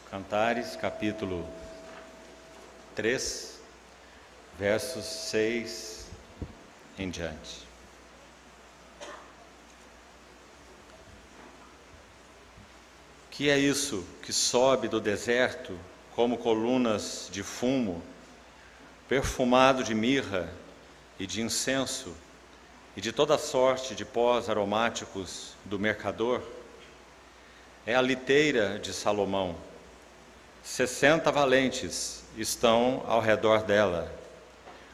Cantares, capítulo 3, versos 6 em diante. Que é isso que sobe do deserto como colunas de fumo, perfumado de mirra e de incenso e de toda sorte de pós aromáticos do mercador? É a liteira de Salomão. 60 valentes estão ao redor dela,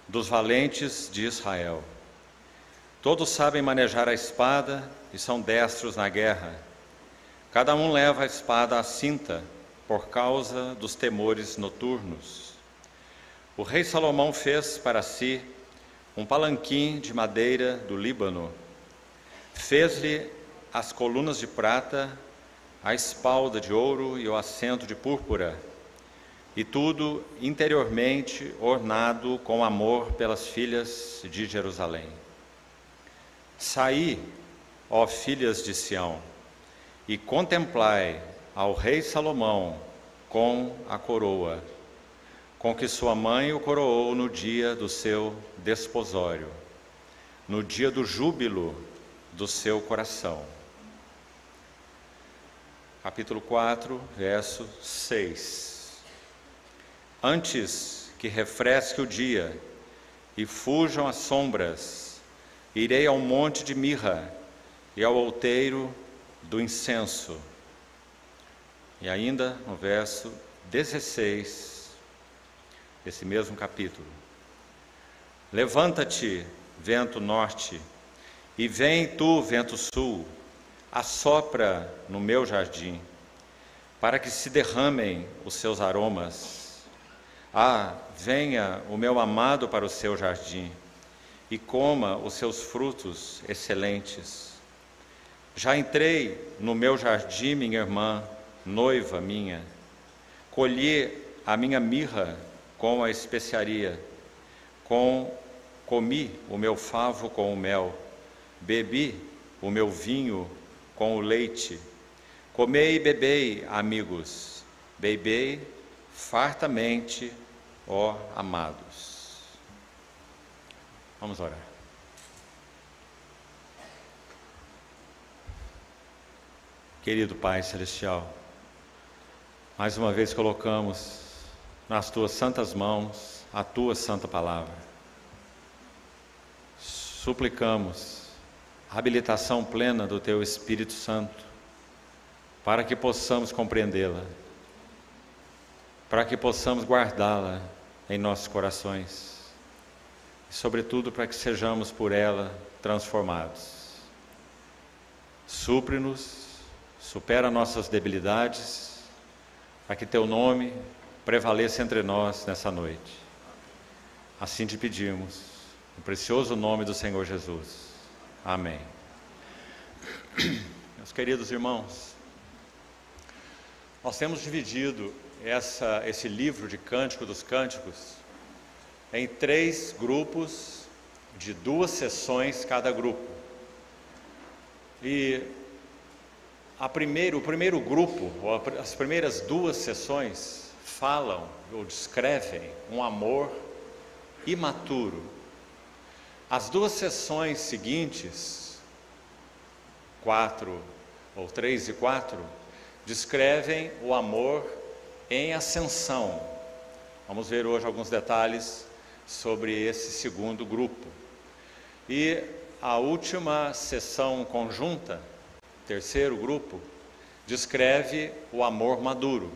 dos valentes de Israel. Todos sabem manejar a espada e são destros na guerra. Cada um leva a espada à cinta por causa dos temores noturnos. O rei Salomão fez para si um palanquim de madeira do Líbano. Fez-lhe as colunas de prata, a espalda de ouro e o assento de púrpura, e tudo interiormente ornado com amor pelas filhas de Jerusalém. Saí, ó filhas de Sião, e contemplai ao rei Salomão com a coroa, com que sua mãe o coroou no dia do seu desposório, no dia do júbilo do seu coração. Capítulo 4, verso 6. Antes que refresque o dia e fujam as sombras, irei ao monte de mirra e ao outeiro do incenso. E ainda no verso 16, desse mesmo capítulo. Levanta-te, vento norte, e vem tu, vento sul, assopra no meu jardim, para que se derramem os seus aromas. Venha o meu amado para o seu jardim, e coma os seus frutos excelentes. Já entrei no meu jardim, minha irmã, noiva minha, colhi a minha mirra com a especiaria, comi o meu favo com o mel, bebi o meu vinho com o leite. Comei e bebei, amigos, bebei fartamente, ó amados. Vamos orar. Querido Pai Celestial, mais uma vez colocamos nas Tuas santas mãos a Tua santa palavra. Suplicamos a habilitação plena do Teu Espírito Santo, para que possamos compreendê-la, para que possamos guardá-la em nossos corações, e sobretudo para que sejamos por ela transformados. Supre-nos, supera nossas debilidades, para que Teu nome prevaleça entre nós nessa noite. Assim te pedimos, no precioso nome do Senhor Jesus. Amém. Meus queridos irmãos, nós temos dividido esse livro de Cântico dos Cânticos em 3 grupos de 2 sessões cada grupo. E o primeiro grupo, ou as primeiras 2 sessões, falam ou descrevem um amor imaturo. As 2 sessões seguintes, 3 e 4, descrevem o amor em ascensão. Vamos ver hoje alguns detalhes sobre esse segundo grupo. E a última sessão conjunta, terceiro grupo, descreve o amor maduro.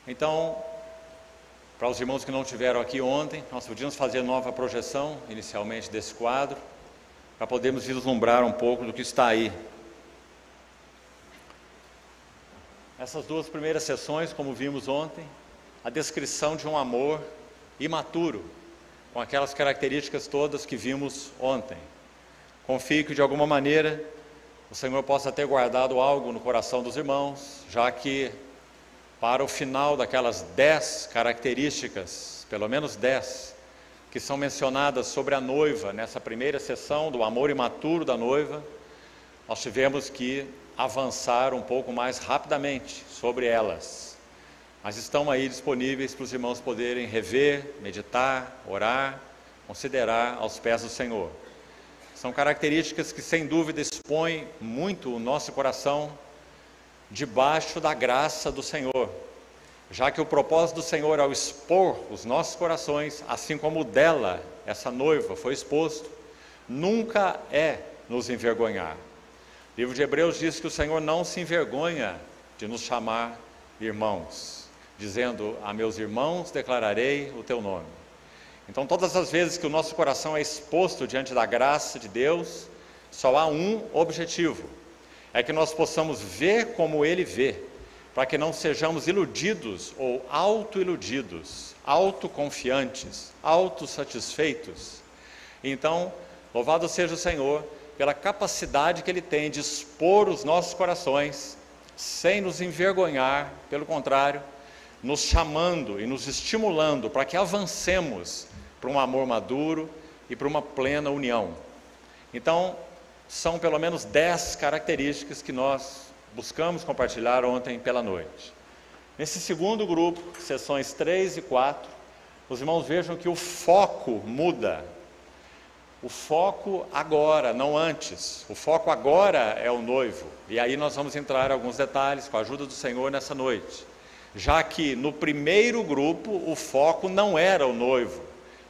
Então, para os irmãos que não estiveram aqui ontem, nós podíamos fazer nova projeção, inicialmente, desse quadro, para podermos vislumbrar um pouco do que está aí. Essas 2 primeiras sessões, como vimos ontem, a descrição de um amor imaturo, com aquelas características todas que vimos ontem. Confio que, de alguma maneira, o Senhor possa ter guardado algo no coração dos irmãos, já que, para o final daquelas 10 características, pelo menos 10, que são mencionadas sobre a noiva, nessa primeira sessão do amor imaturo da noiva, nós tivemos que avançar um pouco mais rapidamente sobre elas. mas estão aí disponíveis para os irmãos poderem rever, meditar, orar, considerar aos pés do Senhor. São características que sem dúvida expõem muito o nosso coração debaixo da graça do Senhor, já que o propósito do Senhor ao expor os nossos corações, assim como o dela, essa noiva, foi exposto, nunca é nos envergonhar. O livro de Hebreus diz que o Senhor não se envergonha de nos chamar irmãos, dizendo: a meus irmãos declararei o teu nome. Então, todas as vezes que o nosso coração é exposto diante da graça de Deus, só há um objetivo: é que nós possamos ver como Ele vê, para que não sejamos iludidos ou auto-iludidos, autoconfiantes, autossatisfeitos. Então, louvado seja o Senhor pela capacidade que Ele tem de expor os nossos corações, sem nos envergonhar, pelo contrário, nos chamando e nos estimulando para que avancemos para um amor maduro e para uma plena união. Então, são pelo menos 10 características que nós buscamos compartilhar ontem pela noite. Nesse segundo grupo, sessões 3 e 4, os irmãos vejam que o foco muda. O foco agora, não antes. O foco agora é o noivo. E aí nós vamos entrar em alguns detalhes com a ajuda do Senhor nessa noite. Já que no primeiro grupo o foco não era o noivo.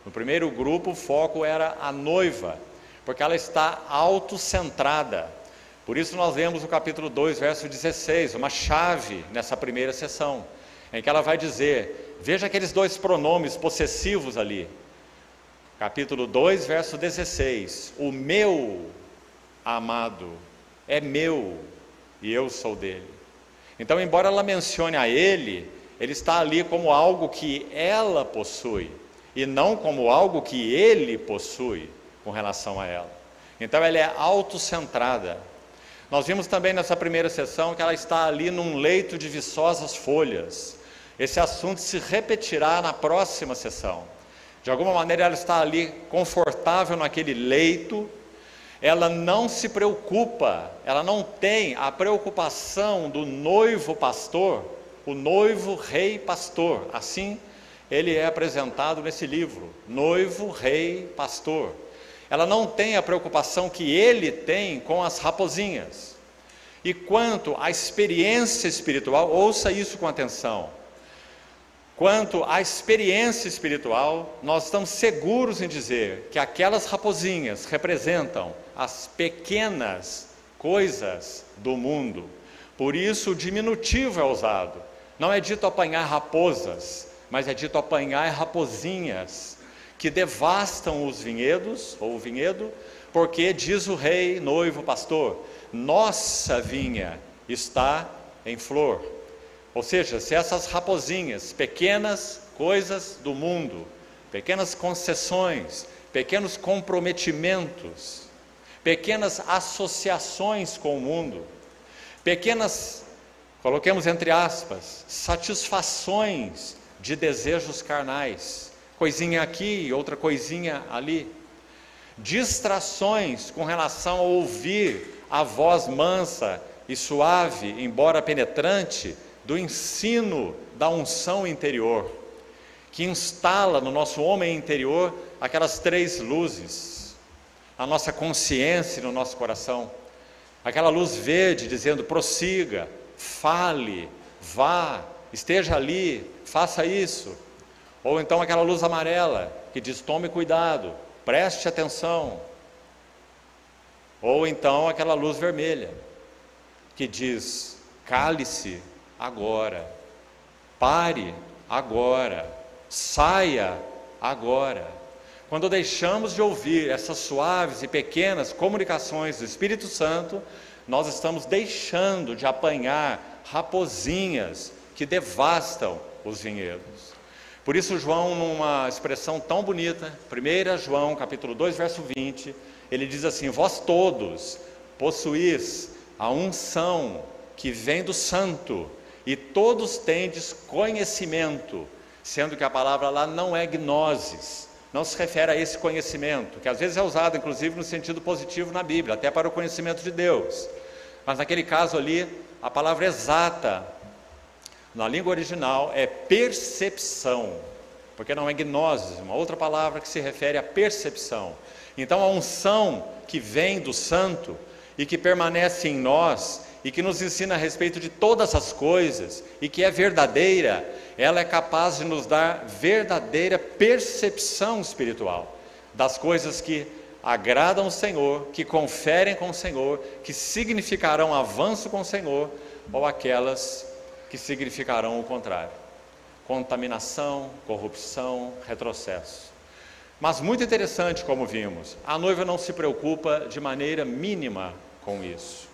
No primeiro grupo o foco era a noiva, porque ela está autocentrada. Por isso nós lemos o capítulo 2, verso 16, uma chave nessa primeira sessão, em que ela vai dizer, veja aqueles dois pronomes possessivos ali. Capítulo 2, verso 16, o meu amado é meu e eu sou dele. Então, embora ela mencione a ele, ele está ali como algo que ela possui, e não como algo que ele possui com relação a ela. Então ela é autocentrada. Nós vimos também nessa primeira sessão que ela está ali num leito de viçosas folhas. Esse assunto se repetirá na próxima sessão. De alguma maneira ela está ali confortável naquele leito, ela não se preocupa, ela não tem a preocupação do noivo pastor, o noivo rei pastor, assim ele é apresentado nesse livro, noivo rei pastor. Ela não tem a preocupação que ele tem com as raposinhas. E quanto à experiência espiritual, ouça isso com atenção. Quanto à experiência espiritual, nós estamos seguros em dizer que aquelas raposinhas representam as pequenas coisas do mundo. Por isso o diminutivo é usado. Não é dito apanhar raposas, mas é dito apanhar raposinhas, que devastam os vinhedos, ou o vinhedo, porque diz o rei, noivo, pastor, nossa vinha está em flor. Ou seja, se essas raposinhas, pequenas coisas do mundo, pequenas concessões, pequenos comprometimentos, pequenas associações com o mundo, pequenas, coloquemos entre aspas, satisfações de desejos carnais, coisinha aqui, outra coisinha ali, distrações com relação a ouvir a voz mansa e suave, embora penetrante, do ensino da unção interior, que instala no nosso homem interior aquelas 3 luzes, a nossa consciência no nosso coração, aquela luz verde dizendo prossiga, fale, vá, esteja ali, faça isso, ou então aquela luz amarela que diz tome cuidado, preste atenção, ou então aquela luz vermelha que diz cale-se agora, pare agora, saia agora. Quando deixamos de ouvir essas suaves e pequenas comunicações do Espírito Santo, nós estamos deixando de apanhar raposinhas que devastam os vinhedos. Por isso João, numa expressão tão bonita, 1 João capítulo 2, verso 20, ele diz assim, vós todos possuís a unção que vem do santo, e todos tendes conhecimento, sendo que a palavra lá não é gnosis, não se refere a esse conhecimento, que às vezes é usado inclusive no sentido positivo na Bíblia, até para o conhecimento de Deus, mas naquele caso ali, a palavra exata, na língua original é percepção, porque não é gnosis, uma outra palavra que se refere à percepção. Então a unção que vem do santo e que permanece em nós e que nos ensina a respeito de todas as coisas e que é verdadeira, ela é capaz de nos dar verdadeira percepção espiritual das coisas que agradam o Senhor, que conferem com o Senhor, que significarão avanço com o Senhor, ou aquelas que significarão o contrário: contaminação, corrupção, retrocesso. Mas muito interessante, como vimos, a noiva não se preocupa de maneira mínima com isso.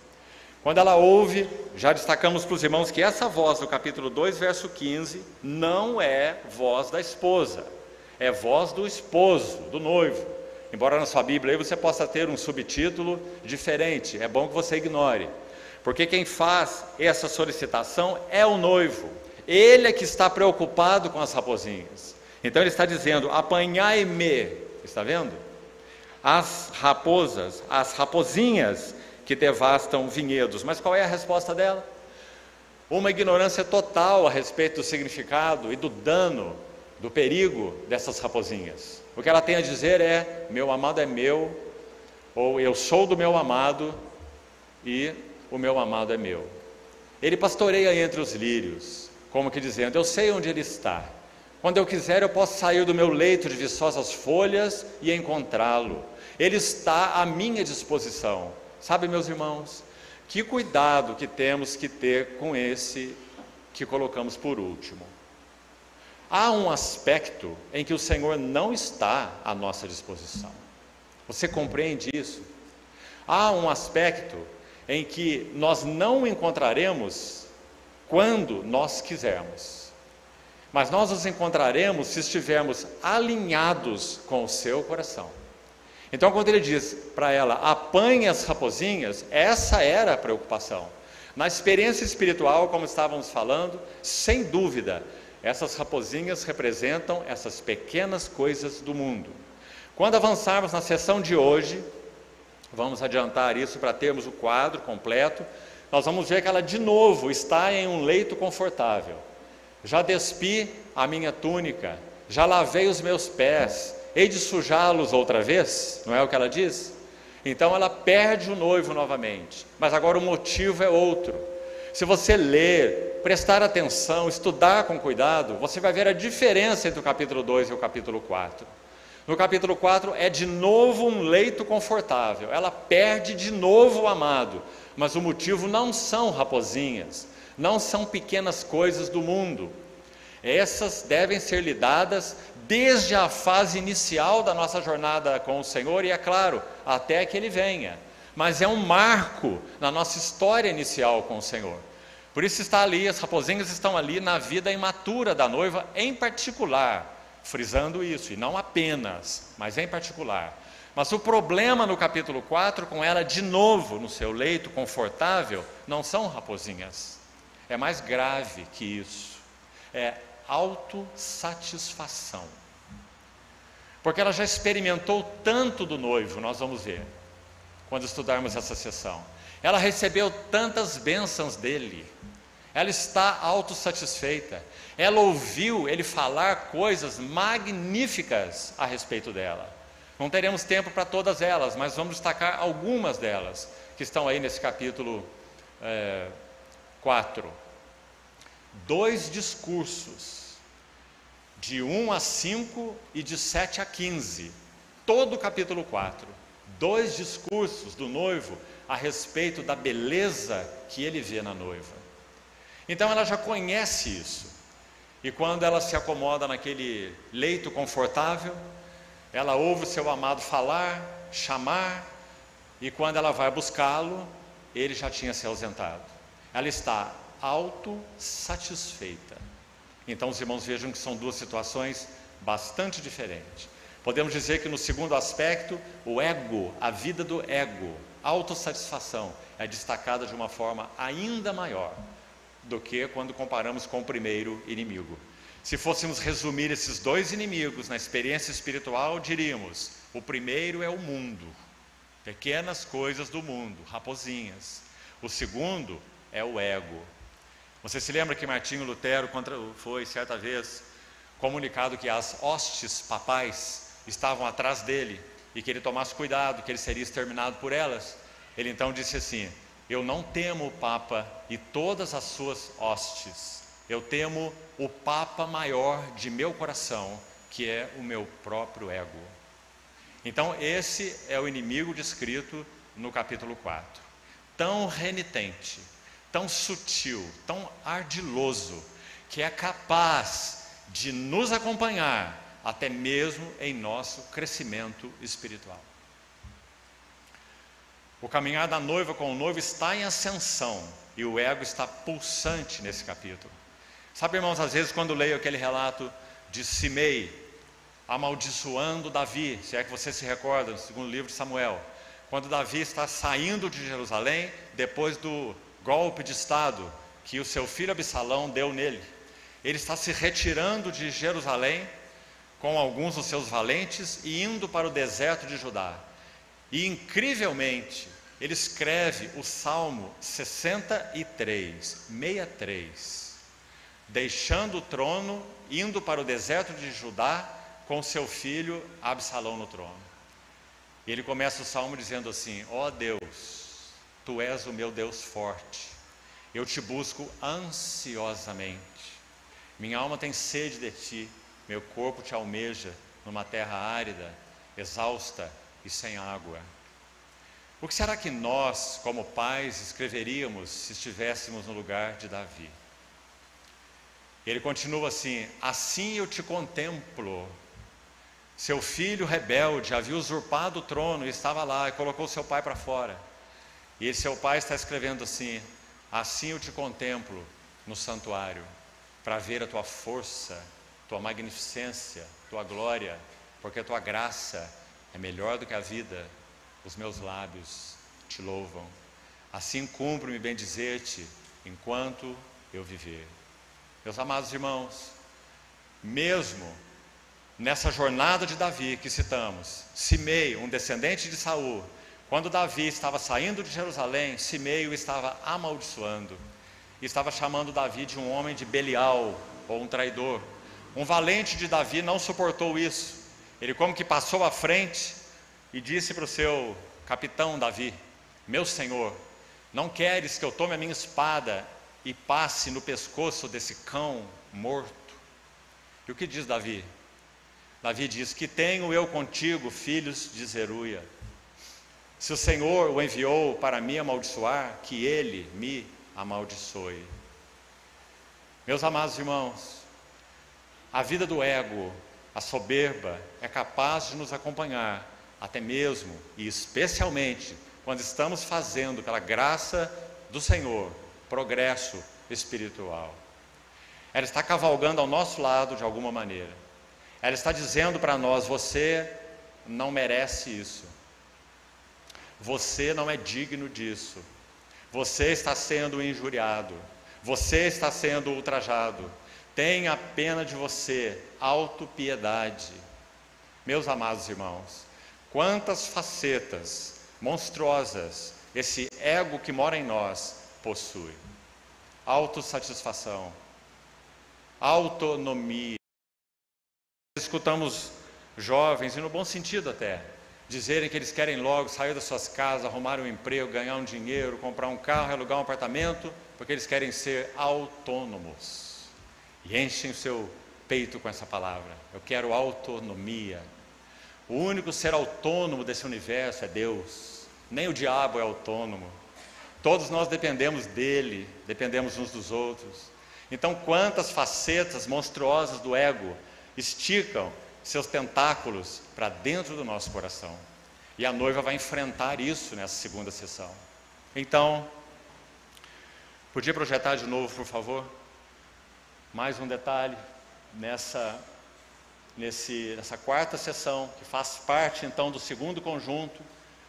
Quando ela ouve, já destacamos para os irmãos que essa voz do capítulo 2, verso 15, não é voz da esposa, é voz do esposo, do noivo. Embora na sua Bíblia aí você possa ter um subtítulo diferente, é bom que você ignore, porque quem faz essa solicitação é o noivo. Ele é que está preocupado com as raposinhas. Então ele está dizendo: apanhai-me, está vendo? As raposas, as raposinhas que devastam vinhedos. Mas qual é a resposta dela? Uma ignorância total a respeito do significado e do dano, do perigo dessas raposinhas. O que ela tem a dizer é: meu amado é meu, ou eu sou do meu amado e o meu amado é meu. Ele pastoreia entre os lírios, como que dizendo: eu sei onde ele está. Quando eu quiser eu posso sair do meu leito de viçosas folhas e encontrá-lo. Ele está à minha disposição. Sabe, meus irmãos, que cuidado que temos que ter com esse que colocamos por último. Há um aspecto em que o Senhor não está à nossa disposição. Você compreende isso? Há um aspecto em que nós não o encontraremos quando nós quisermos, mas nós os encontraremos se estivermos alinhados com o seu coração. Então, quando ele diz para ela: apanhe as raposinhas, essa era a preocupação. Na experiência espiritual, como estávamos falando, sem dúvida, essas raposinhas representam essas pequenas coisas do mundo. Quando avançarmos na sessão de hoje, vamos adiantar isso para termos o quadro completo, nós vamos ver que ela de novo está em um leito confortável. Já despi a minha túnica, já lavei os meus pés, hei de sujá-los outra vez, não é o que ela diz? Então ela perde o noivo novamente, mas agora o motivo é outro. Se você ler, prestar atenção, estudar com cuidado, você vai ver a diferença entre o capítulo 2 e o capítulo 4. No capítulo 4 é de novo um leito confortável, ela perde de novo o amado, mas o motivo não são raposinhas, não são pequenas coisas do mundo. Essas devem ser lidadas desde a fase inicial da nossa jornada com o Senhor, e é claro, até que Ele venha. Mas é um marco na nossa história inicial com o Senhor. Por isso está ali, as raposinhas estão ali na vida imatura da noiva em particular, frisando isso, e não apenas, mas em particular. Mas o problema no capítulo 4, com ela de novo no seu leito confortável, não são raposinhas. É mais grave que isso. É autossatisfação. Porque ela já experimentou tanto do noivo, nós vamos ver, quando estudarmos essa sessão. Ela recebeu tantas bênçãos dele, ela está autossatisfeita, ela ouviu ele falar coisas magníficas a respeito dela. Não teremos tempo para todas elas, mas vamos destacar algumas delas, que estão aí nesse capítulo 4. 2 discursos, de 1 a 5 e de 7 a 15, todo o capítulo 4, 2 discursos do noivo a respeito da beleza que ele vê na noiva. Então ela já conhece isso, e quando ela se acomoda naquele leito confortável, ela ouve o seu amado falar, chamar, e quando ela vai buscá-lo, ele já tinha se ausentado. Ela está autossatisfeita. Então os irmãos vejam que são duas situações bastante diferentes. Podemos dizer que no segundo aspecto, o ego, a vida do ego, autossatisfação, é destacada de uma forma ainda maior do que quando comparamos com o primeiro inimigo. Se fôssemos resumir esses dois inimigos na experiência espiritual, diríamos: o primeiro é o mundo, pequenas coisas do mundo, raposinhas. O segundo é o ego. Você se lembra que Martinho Lutero foi certa vez comunicado que as hostes papais estavam atrás dele e que ele tomasse cuidado, que ele seria exterminado por elas? Ele então disse assim: eu não temo o Papa e todas as suas hostes, eu temo o Papa maior de meu coração, que é o meu próprio ego. Então esse é o inimigo descrito no capítulo 4, tão renitente, tão sutil, tão ardiloso, que é capaz de nos acompanhar até mesmo em nosso crescimento espiritual. O caminhar da noiva com o noivo está em ascensão e o ego está pulsante nesse capítulo. Sabe, irmãos, às vezes quando leio aquele relato de Simei amaldiçoando Davi, se é que você se recorda, no segundo livro de Samuel, quando Davi está saindo de Jerusalém depois do golpe de estado que o seu filho Absalão deu nele, ele está se retirando de Jerusalém com alguns dos seus valentes e indo para o deserto de Judá. E incrivelmente, ele escreve o Salmo 63, deixando o trono, indo para o deserto de Judá com seu filho Absalão no trono. E ele começa o Salmo dizendo assim: ó Deus, Tu és o meu Deus forte, eu te busco ansiosamente, minha alma tem sede de Ti, meu corpo te almeja numa terra árida, exausta e sem água. O que será que nós, como pais, escreveríamos se estivéssemos no lugar de Davi? Ele continua assim: assim eu te contemplo. Seu filho rebelde havia usurpado o trono e estava lá e colocou seu pai para fora. E seu pai está escrevendo assim: assim eu te contemplo no santuário, para ver a tua força, tua magnificência, tua glória, porque a tua graça é melhor do que a vida, os meus lábios te louvam. Assim cumpre-me bendizer-te enquanto eu viver. Meus amados irmãos, mesmo nessa jornada de Davi que citamos, Simei, um descendente de Saul, quando Davi estava saindo de Jerusalém, Simei o estava amaldiçoando, estava chamando Davi de um homem de Belial, ou um traidor. Um valente de Davi não suportou isso. Ele como que passou à frente e disse para o seu capitão Davi: meu senhor, não queres que eu tome a minha espada e passe no pescoço desse cão morto? E o que diz Davi? Davi diz: que tenho eu contigo, filhos de Zeruia? Se o Senhor o enviou para me amaldiçoar, que ele me amaldiçoe. Meus amados irmãos, a vida do ego, a soberba, é capaz de nos acompanhar, até mesmo e especialmente quando estamos fazendo, pela graça do Senhor, progresso espiritual. Ela está cavalgando ao nosso lado de alguma maneira. Ela está dizendo para nós: você não merece isso, você não é digno disso, você está sendo injuriado, você está sendo ultrajado, tenha pena de você, autopiedade. Meus amados irmãos, quantas facetas monstruosas esse ego que mora em nós possui: autossatisfação, autonomia. Escutamos jovens, e no bom sentido até, dizerem que eles querem logo sair das suas casas, arrumar um emprego, ganhar um dinheiro, comprar um carro, alugar um apartamento, porque eles querem ser autônomos. E enchem o seu peito com essa palavra: eu quero autonomia. O único ser autônomo desse universo é Deus. Nem o diabo é autônomo. Todos nós dependemos dele, dependemos uns dos outros. Então, quantas facetas monstruosas do ego esticam seus tentáculos para dentro do nosso coração. E a noiva vai enfrentar isso nessa segunda sessão. Então, podia projetar de novo, por favor? Mais um detalhe nessa quarta sessão, que faz parte então do segundo conjunto.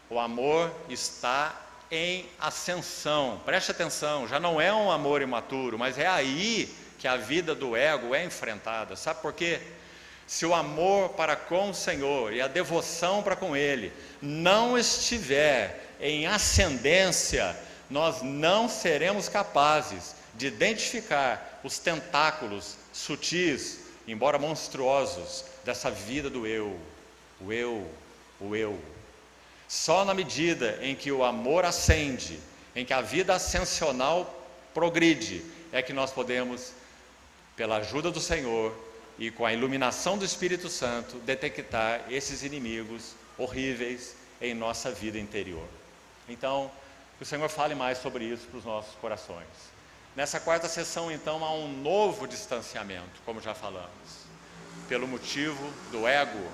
O amor está em ascensão. Preste atenção, já não é um amor imaturo, mas é aí que a vida do ego é enfrentada. Sabe por quê? Se o amor para com o Senhor e a devoção para com Ele não estiver em ascendência, nós não seremos capazes de identificar os tentáculos sutis, embora monstruosos, dessa vida do eu, o eu, o eu. Só na medida em que o amor ascende, em que a vida ascensional progride, é que nós podemos, pela ajuda do Senhor e com a iluminação do Espírito Santo, detectar esses inimigos horríveis em nossa vida interior. Então, que o Senhor fale mais sobre isso para os nossos corações. Nessa quarta sessão, então, há um novo distanciamento, como já falamos, pelo motivo do ego,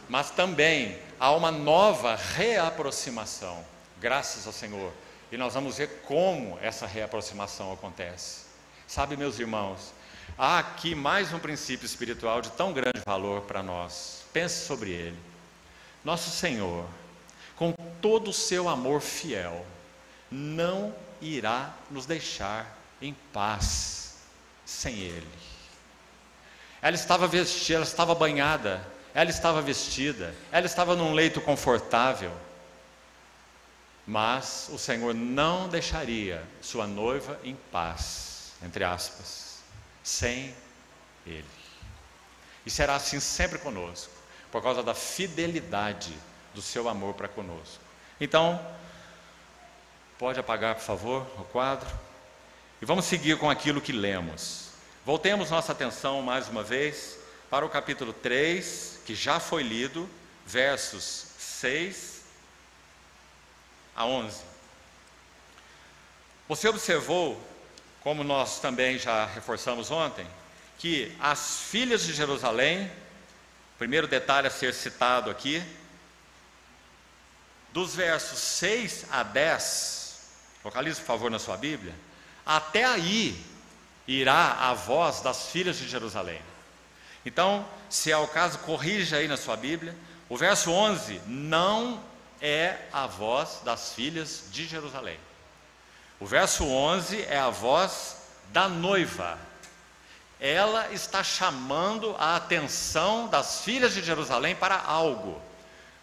mas também há uma nova reaproximação, graças ao Senhor. E nós vamos ver como essa reaproximação acontece. Sabe, meus irmãos, há aqui mais um princípio espiritual de tão grande valor para nós. Pense sobre ele. Nosso Senhor, com todo o seu amor fiel, não irá nos deixar em paz sem Ele. Ela estava vestida, ela estava banhada, ela estava vestida, ela estava num leito confortável, mas o Senhor não deixaria sua noiva em paz, entre aspas, sem Ele. E será assim sempre conosco, por causa da fidelidade do seu amor para conosco. Então, pode apagar, por favor, o quadro. E vamos seguir com aquilo que lemos. Voltemos nossa atenção mais uma vez para o capítulo 3, que já foi lido, versos 6 a 11. Você observou, como nós também já reforçamos ontem, que as filhas de Jerusalém, primeiro detalhe a ser citado aqui, dos versos 6 a 10, localize por favor na sua Bíblia, até aí irá a voz das filhas de Jerusalém. Então, se é o caso, corrija aí na sua Bíblia, o verso 11 não é a voz das filhas de Jerusalém. O verso 11 é a voz da noiva. Ela está chamando a atenção das filhas de Jerusalém para algo.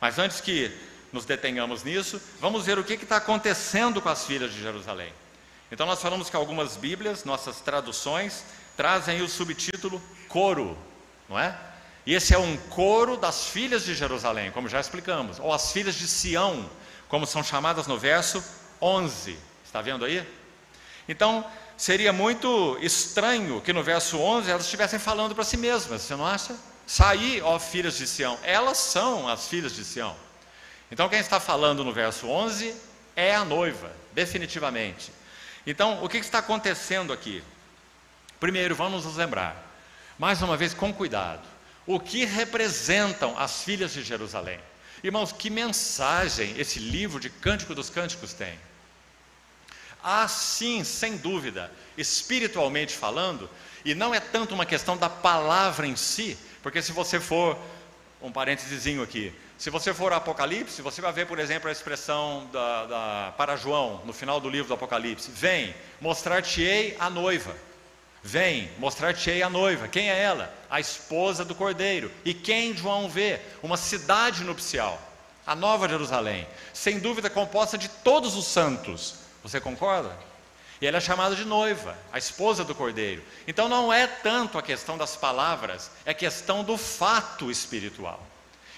Mas antes que nos detenhamos nisso, vamos ver o que está acontecendo com as filhas de Jerusalém. Então nós falamos que algumas Bíblias, nossas traduções, trazem o subtítulo coro, não é? E esse é um coro das filhas de Jerusalém, como já explicamos, ou as filhas de Sião, como são chamadas no verso 11. Está vendo aí? Então, seria muito estranho que no verso 11 elas estivessem falando para si mesmas, você não acha? Saí, ó filhas de Sião. Elas são as filhas de Sião. Então, quem está falando no verso 11 é a noiva, definitivamente. Então, o que está acontecendo aqui? Primeiro, vamos nos lembrar, mais uma vez com cuidado, o que representam as filhas de Jerusalém. Irmãos, que mensagem esse livro de Cântico dos Cânticos tem? Ah, sim, sem dúvida, espiritualmente falando, e não é tanto uma questão da palavra em si, porque se você for, um parênteses aqui, se você for ao Apocalipse, você vai ver, por exemplo, a expressão para João, no final do livro do Apocalipse, vem, mostrar-te-ei a noiva. Vem, mostrar-te-ei a noiva. Quem é ela? A esposa do Cordeiro. E quem João vê? Uma cidade nupcial, a Nova Jerusalém, sem dúvida composta de todos os santos. Você concorda? E ela é chamada de noiva, a esposa do Cordeiro. Então não é tanto a questão das palavras, é questão do fato espiritual.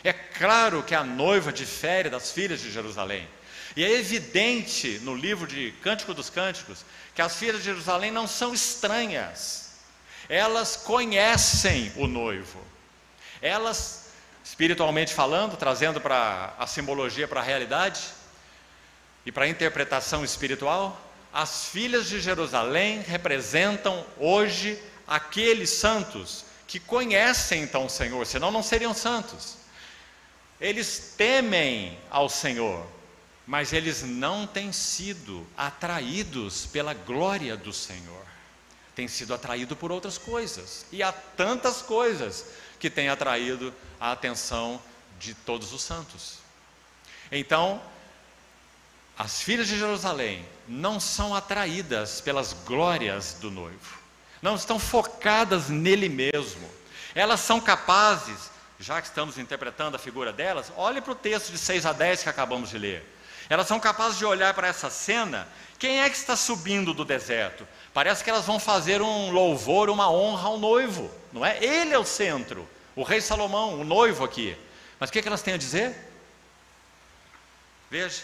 É claro que a noiva difere das filhas de Jerusalém. E é evidente no livro de Cântico dos Cânticos que as filhas de Jerusalém não são estranhas. Elas conhecem o noivo. Elas, espiritualmente falando, trazendo para a simbologia para a realidade e para a interpretação espiritual, as filhas de Jerusalém representam hoje aqueles santos que conhecem então o Senhor, senão não seriam santos. Eles temem ao Senhor, mas eles não têm sido atraídos pela glória do Senhor. Têm sido atraídos por outras coisas. E há tantas coisas que têm atraído a atenção de todos os santos. Então, as filhas de Jerusalém não são atraídas pelas glórias do noivo. Não estão focadas nele mesmo. Elas são capazes, já que estamos interpretando a figura delas, olhe para o texto de 6 a 10 que acabamos de ler. Elas são capazes de olhar para essa cena. Quem é que está subindo do deserto? Parece que elas vão fazer um louvor, uma honra ao noivo, não é? Ele é o centro, o rei Salomão, o noivo aqui. Mas o que elas têm a dizer? Veja.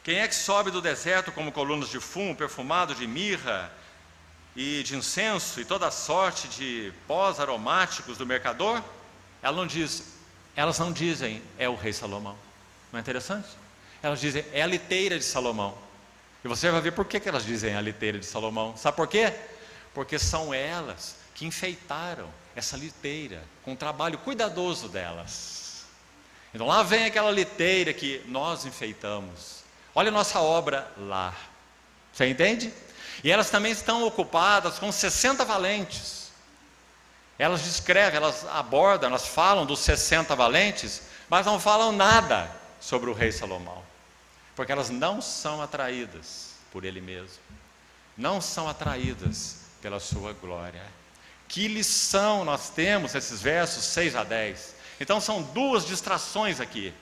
Quem é que sobe do deserto como colunas de fumo, perfumado de mirra e de incenso e toda sorte de pós aromáticos do mercador? Elas não dizem, é o rei Salomão. Não é interessante? Elas dizem, é a liteira de Salomão. E você vai ver por que elas dizem a liteira de Salomão. Sabe por quê? Porque são elas que enfeitaram essa liteira com o trabalho cuidadoso delas. Então lá vem aquela liteira que nós enfeitamos. Olha a nossa obra lá. Você entende? E elas também estão ocupadas com 60 valentes. Elas descrevem, elas abordam, elas falam dos 60 valentes, mas não falam nada sobre o rei Salomão. Porque elas não são atraídas por ele mesmo. Não são atraídas pela sua glória. Que lição nós temos nesses versos 6 a 10. Então são duas distrações aqui.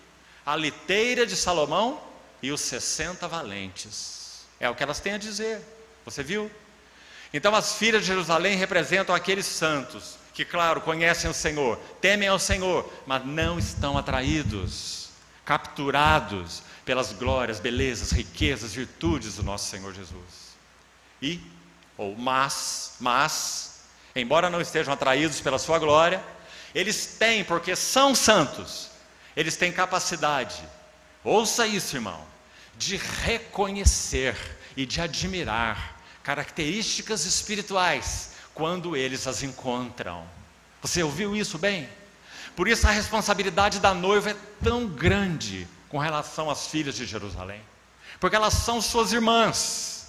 A liteira de Salomão e os 60 valentes. É o que elas têm a dizer. Você viu? Então as filhas de Jerusalém representam aqueles santos que, claro, conhecem o Senhor, temem ao Senhor, mas não estão atraídos, capturados pelas glórias, belezas, riquezas, virtudes do nosso Senhor Jesus. Mas, embora não estejam atraídos pela sua glória, eles têm, porque são santos, eles têm capacidade, ouça isso, irmão, de reconhecer e de admirar características espirituais quando eles as encontram. Você ouviu isso bem? Por isso a responsabilidade da noiva é tão grande com relação às filhas de Jerusalém, porque elas são suas irmãs,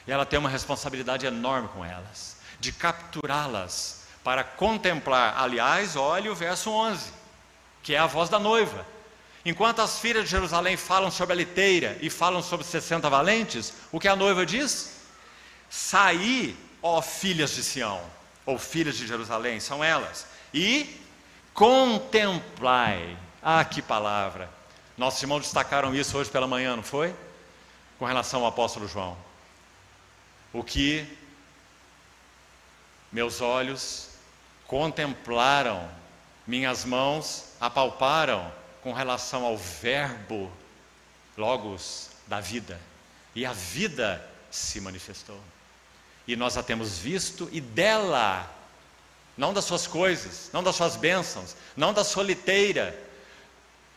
e ela tem uma responsabilidade enorme com elas, de capturá-las para contemplar. Aliás, olhe o verso 11, que é a voz da noiva. Enquanto as filhas de Jerusalém falam sobre a liteira e falam sobre 60 valentes, o que a noiva diz? Saí, ó filhas de Sião, ou filhas de Jerusalém, são elas, e contemplai. Ah, que palavra! Nossos irmãos destacaram isso hoje pela manhã, não foi? Com relação ao apóstolo João. O que meus olhos contemplaram, minhas mãos apalparam com relação ao verbo logos da vida. E a vida se manifestou. E nós a temos visto, e dela, não das suas coisas, não das suas bênçãos, não da sua liteira,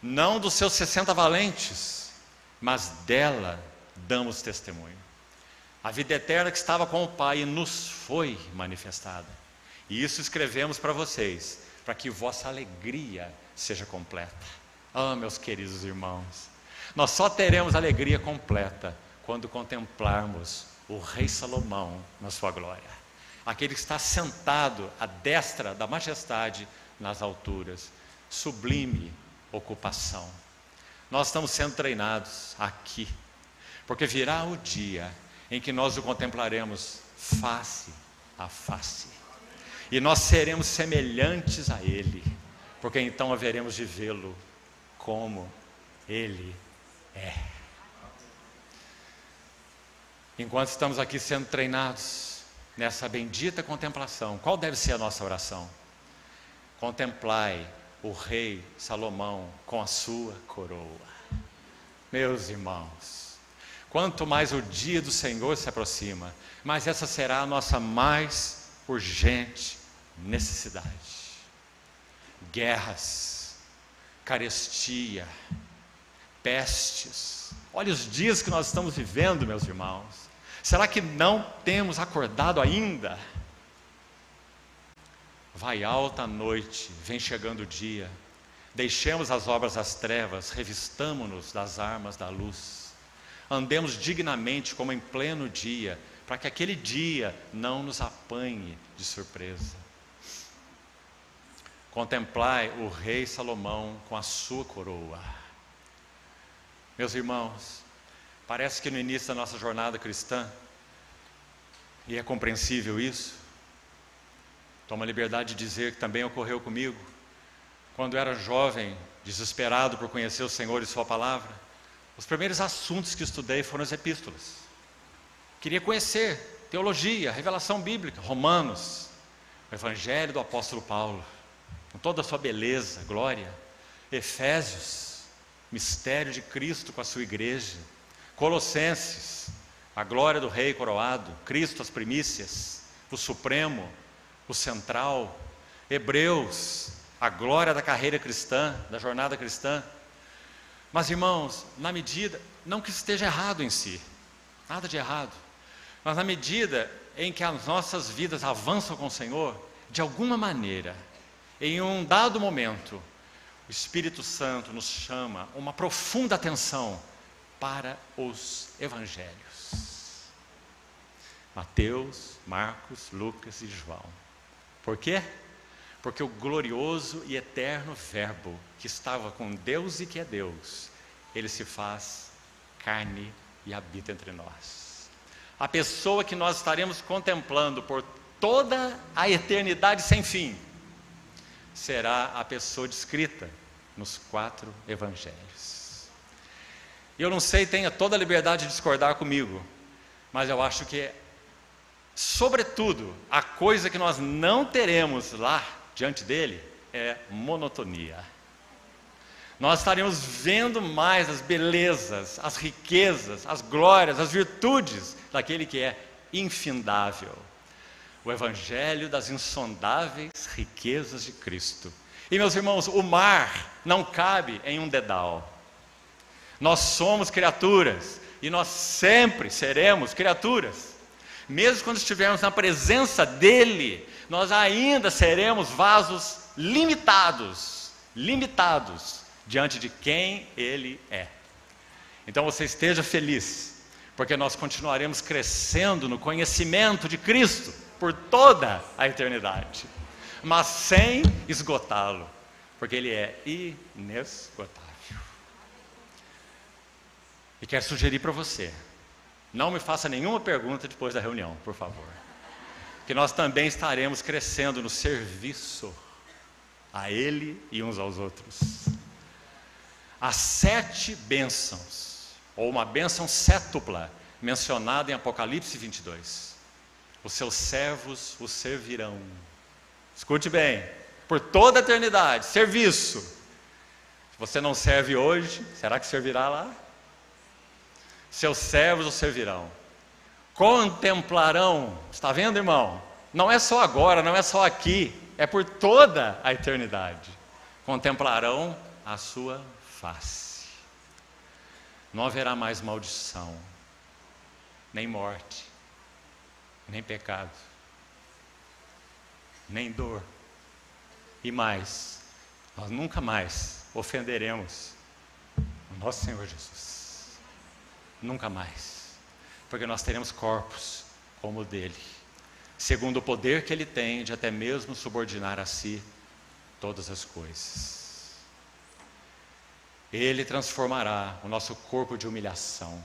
não dos seus 60 valentes, mas dela damos testemunho. A vida eterna que estava com o Pai nos foi manifestada. E isso escrevemos para vocês, para que vossa alegria seja completa. Ah, meus queridos irmãos, nós só teremos alegria completa quando contemplarmos o rei Salomão na sua glória. Aquele que está sentado à destra da majestade nas alturas. Sublime ocupação. Nós estamos sendo treinados aqui, porque virá o dia em que nós o contemplaremos face a face, e nós seremos semelhantes a Ele, porque então haveremos de vê-lo como Ele é. Enquanto estamos aqui sendo treinados nessa bendita contemplação, qual deve ser a nossa oração? Contemplai o rei Salomão com a sua coroa. Meus irmãos, quanto mais o dia do Senhor se aproxima, mais essa será a nossa mais urgente necessidade. Guerras, carestia, pestes. Olha os dias que nós estamos vivendo, meus irmãos. Será que não temos acordado ainda? Vai alta a noite, vem chegando o dia. Deixemos as obras das trevas, revistamo-nos das armas da luz. Andemos dignamente como em pleno dia, para que aquele dia não nos apanhe de surpresa. Contemplai o rei Salomão com a sua coroa. Meus irmãos, parece que no início da nossa jornada cristã, e é compreensível isso, tomo a liberdade de dizer que também ocorreu comigo, quando era jovem, desesperado por conhecer o Senhor e sua palavra, os primeiros assuntos que estudei foram as epístolas. Queria conhecer teologia, revelação bíblica, Romanos, o Evangelho do apóstolo Paulo, com toda a sua beleza, glória, Efésios, mistério de Cristo com a sua igreja, Colossenses, a glória do rei coroado, Cristo as primícias, o supremo, o central, Hebreus, a glória da carreira cristã, da jornada cristã. Mas irmãos, na medida, não que esteja errado em si, nada de errado, mas na medida em que as nossas vidas avançam com o Senhor, de alguma maneira, em um dado momento, o Espírito Santo nos chama uma profunda atenção para os evangelhos. Mateus, Marcos, Lucas e João. Por quê? Porque o glorioso e eterno Verbo, que estava com Deus e que é Deus, ele se faz carne e habita entre nós. A pessoa que nós estaremos contemplando por toda a eternidade sem fim, será a pessoa descrita nos 4 evangelhos. E eu não sei, tenha toda a liberdade de discordar comigo, mas eu acho que, sobretudo, a coisa que nós não teremos lá, diante dele, é monotonia. Nós estaremos vendo mais as belezas, as riquezas, as glórias, as virtudes daquele que é infindável. O Evangelho das insondáveis riquezas de Cristo. E meus irmãos, o mar não cabe em um dedal. Nós somos criaturas e nós sempre seremos criaturas. Mesmo quando estivermos na presença dele, nós ainda seremos vasos limitados diante de quem ele é. Então você esteja feliz, porque nós continuaremos crescendo no conhecimento de Cristo por toda a eternidade, mas sem esgotá-lo, porque ele é inesgotável. E quero sugerir para você, não me faça nenhuma pergunta depois da reunião, por favor, que nós também estaremos crescendo no serviço a ele e uns aos outros. As 7 bênçãos, ou uma bênção sétupla, mencionada em Apocalipse 22. Os seus servos o servirão. Escute bem, por toda a eternidade, serviço. Se você não serve hoje, será que servirá lá? Seus servos o servirão. Contemplarão, está vendo, irmão? Não é só agora, não é só aqui, é por toda a eternidade. Contemplarão a sua face. Não haverá mais maldição, nem morte, nem pecado, nem dor. E mais, nós nunca mais ofenderemos o nosso Senhor Jesus. Nunca mais. Porque nós teremos corpos como o dele, segundo o poder que ele tem de até mesmo subordinar a si todas as coisas. Ele transformará o nosso corpo de humilhação.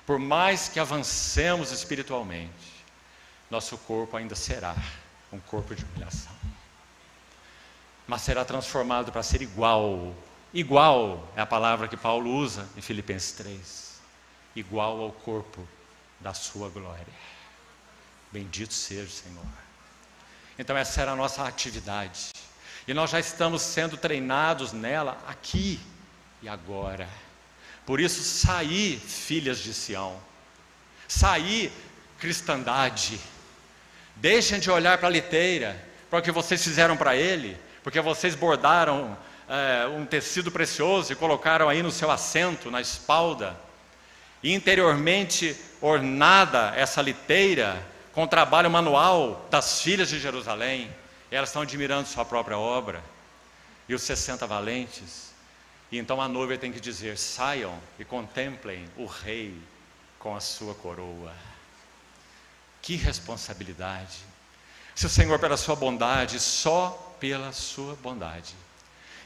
Por mais que avancemos espiritualmente, nosso corpo ainda será um corpo de humilhação. Mas será transformado para ser igual. Igual é a palavra que Paulo usa em Filipenses 3. Igual ao corpo da sua glória. Bendito seja o Senhor. Então essa era a nossa atividade. E nós já estamos sendo treinados nela aqui e agora. Por isso, saí, filhas de Sião. Saí, cristandade. Deixem de olhar para a liteira, para o que vocês fizeram para ele, porque vocês bordaram um tecido precioso e colocaram aí no seu assento, na espalda. E interiormente ornada essa liteira com o trabalho manual das filhas de Jerusalém. Elas estão admirando sua própria obra. E os 60 valentes. E então a noiva tem que dizer: saiam e contemplem o rei com a sua coroa. Que responsabilidade! Se o Senhor, pela sua bondade, só pela sua bondade,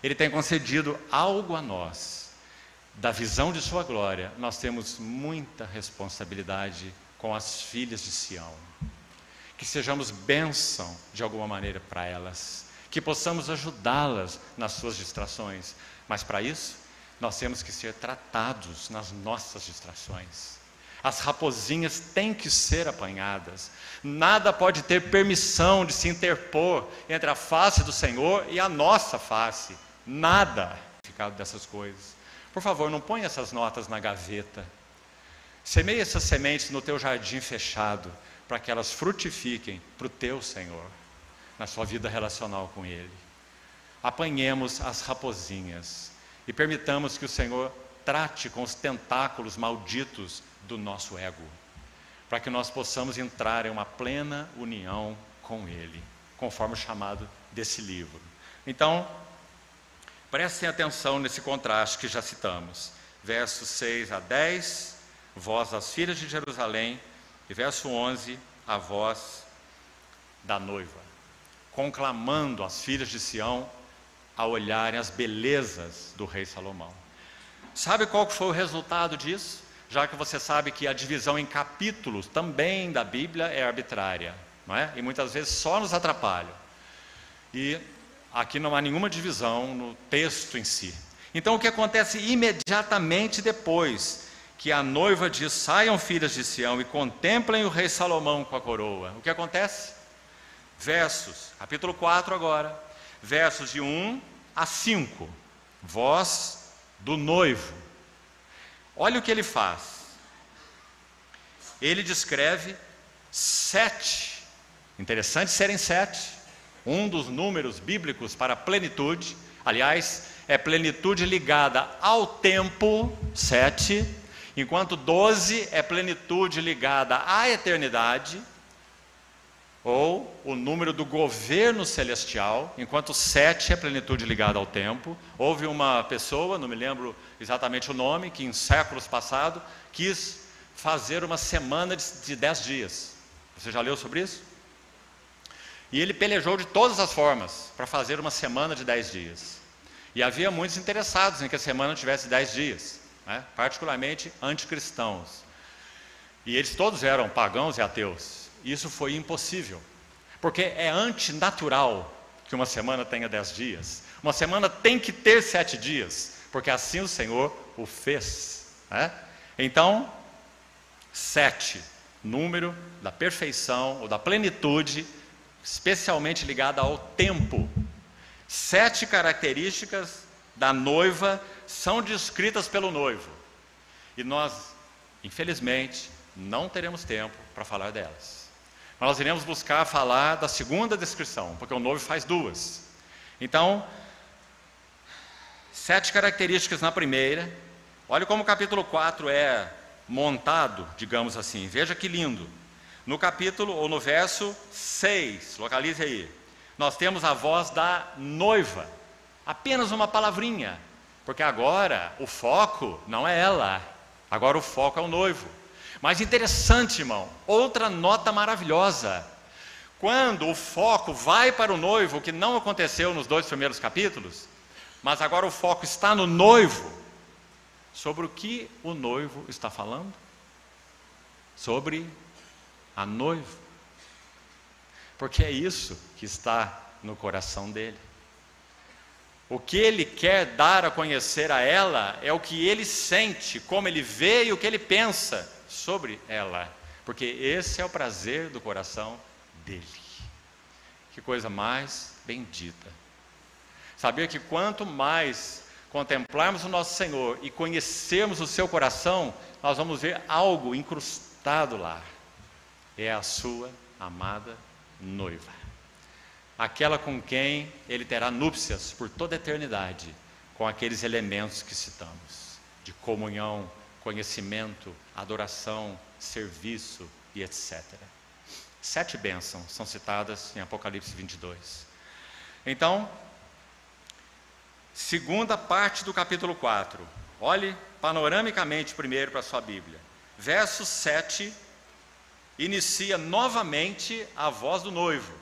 ele tem concedido algo a nós, da visão de sua glória, nós temos muita responsabilidade com as filhas de Sião. Que sejamos bênção de alguma maneira para elas, que possamos ajudá-las nas suas distrações, Mas para isso, nós temos que ser tratados nas nossas distrações. As raposinhas têm que ser apanhadas. Nada pode ter permissão de se interpor entre a face do Senhor e a nossa face. Nada. Dessas coisas. Por favor, não ponha essas notas na gaveta. Semeie essas sementes no teu jardim fechado, para que elas frutifiquem para o teu Senhor, na sua vida relacional com Ele. Apanhemos as raposinhas e permitamos que o Senhor trate com os tentáculos malditos do nosso ego, para que nós possamos entrar em uma plena união com Ele, conforme o chamado desse livro. Então, prestem atenção nesse contraste que já citamos. Versos 6 a 10, voz das filhas de Jerusalém, e verso 11, a voz da noiva, conclamando as filhas de Sião a olharem as belezas do rei Salomão. Sabe qual foi o resultado disso? Já que você sabe que a divisão em capítulos também da Bíblia é arbitrária, não é? E muitas vezes só nos atrapalha. E aqui não há nenhuma divisão no texto em si. Então o que acontece imediatamente depois que a noiva diz: saiam filhas de Sião e contemplem o rei Salomão com a coroa. O que acontece? Versos, capítulo 4 agora, versos de 1 a 5, voz do noivo. Olha o que ele faz. Ele descreve 7, interessante serem 7, um dos números bíblicos para plenitude. Aliás, é plenitude ligada ao tempo, 7, enquanto 12 é plenitude ligada à eternidade, ou o número do governo celestial, enquanto 7 é plenitude ligada ao tempo. Houve uma pessoa, não me lembro exatamente o nome, que em séculos passados quis fazer uma semana de 10 dias. Você já leu sobre isso? E ele pelejou de todas as formas para fazer uma semana de 10 dias. E havia muitos interessados em que a semana tivesse 10 dias, né? Particularmente anticristãos. E eles todos eram pagãos e ateus. Isso foi impossível, porque é antinatural que uma semana tenha 10 dias. Uma semana tem que ter 7 dias, porque assim o Senhor o fez, né? Então, 7, número da perfeição ou da plenitude, especialmente ligada ao tempo. 7 características da noiva são descritas pelo noivo. E nós, infelizmente, não teremos tempo para falar delas. Mas nós iremos buscar falar da segunda descrição, porque o noivo faz 2. Então, 7 características na primeira. Olha como o capítulo 4 é montado, digamos assim. Veja que lindo. No capítulo, ou no verso 6, localize aí, nós temos a voz da noiva. Apenas uma palavrinha, porque agora o foco não é ela, agora o foco é o noivo. Mas interessante, irmão, outra nota maravilhosa. Quando o foco vai para o noivo, que não aconteceu nos 2 primeiros capítulos, mas agora o foco está no noivo. Sobre o que o noivo está falando? Sobre a noiva. Porque é isso que está no coração dele. O que ele quer dar a conhecer a ela é o que ele sente, como ele vê e o que ele pensa sobre ela, porque esse é o prazer do coração dele. Que coisa mais bendita. Saber que quanto mais contemplarmos o nosso Senhor e conhecermos o seu coração, nós vamos ver algo incrustado lá. É a sua amada noiva, aquela com quem ele terá núpcias por toda a eternidade, com aqueles elementos que citamos, de comunhão, conhecimento, adoração, serviço e etc. 7 bênçãos são citadas em Apocalipse 22. Então, segunda parte do capítulo 4. Olhe panoramicamente primeiro para a sua Bíblia. Verso 7 inicia novamente a voz do noivo.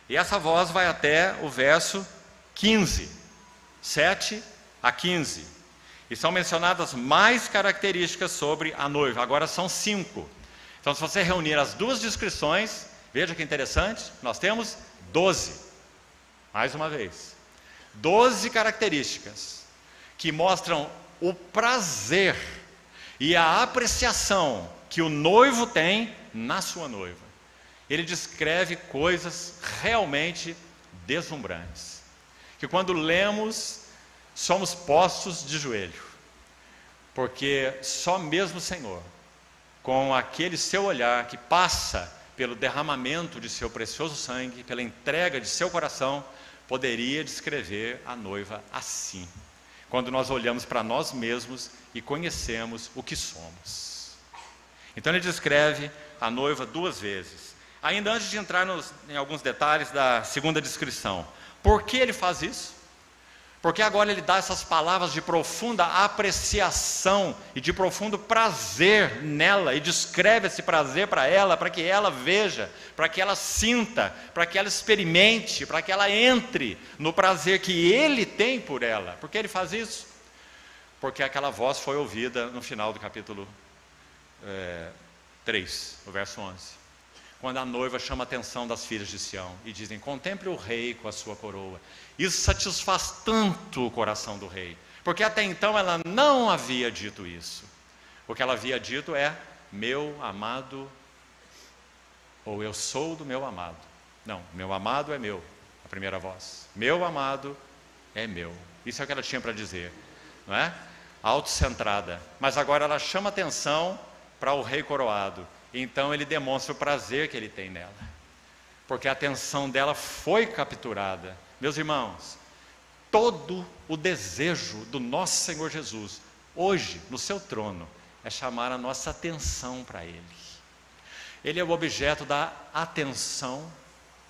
E essa voz vai até o verso 15. 7 a 15. E são mencionadas mais características sobre a noiva. Agora são 5. Então, se você reunir as 2 descrições, veja que interessante, nós temos 12. Mais uma vez. 12 características que mostram o prazer e a apreciação que o noivo tem na sua noiva. Ele descreve coisas realmente deslumbrantes, que quando lemos, somos postos de joelho, porque só mesmo o Senhor, com aquele seu olhar que passa pelo derramamento de seu precioso sangue, pela entrega de seu coração, poderia descrever a noiva assim, quando nós olhamos para nós mesmos e conhecemos o que somos. Então ele descreve a noiva 2 vezes. Ainda antes de entrar em alguns detalhes da segunda descrição, por que ele faz isso? Porque agora ele dá essas palavras de profunda apreciação e de profundo prazer nela, e descreve esse prazer para ela, para que ela veja, para que ela sinta, para que ela experimente, para que ela entre no prazer que ele tem por ela. Por que ele faz isso? Porque aquela voz foi ouvida no final do capítulo 3, o verso 11. Quando a noiva chama a atenção das filhas de Sião e dizem: contemple o rei com a sua coroa. Isso satisfaz tanto o coração do rei, porque até então ela não havia dito isso. O que ela havia dito é: meu amado, ou eu sou do meu amado. Não, meu amado é meu, a primeira voz. Meu amado é meu. Isso é o que ela tinha para dizer, não é? Autocentrada. Mas agora ela chama atenção para o rei coroado. Então ele demonstra o prazer que ele tem nela, porque a atenção dela foi capturada. Meus irmãos, todo o desejo do nosso Senhor Jesus, hoje, no seu trono, é chamar a nossa atenção para Ele. Ele é o objeto da atenção,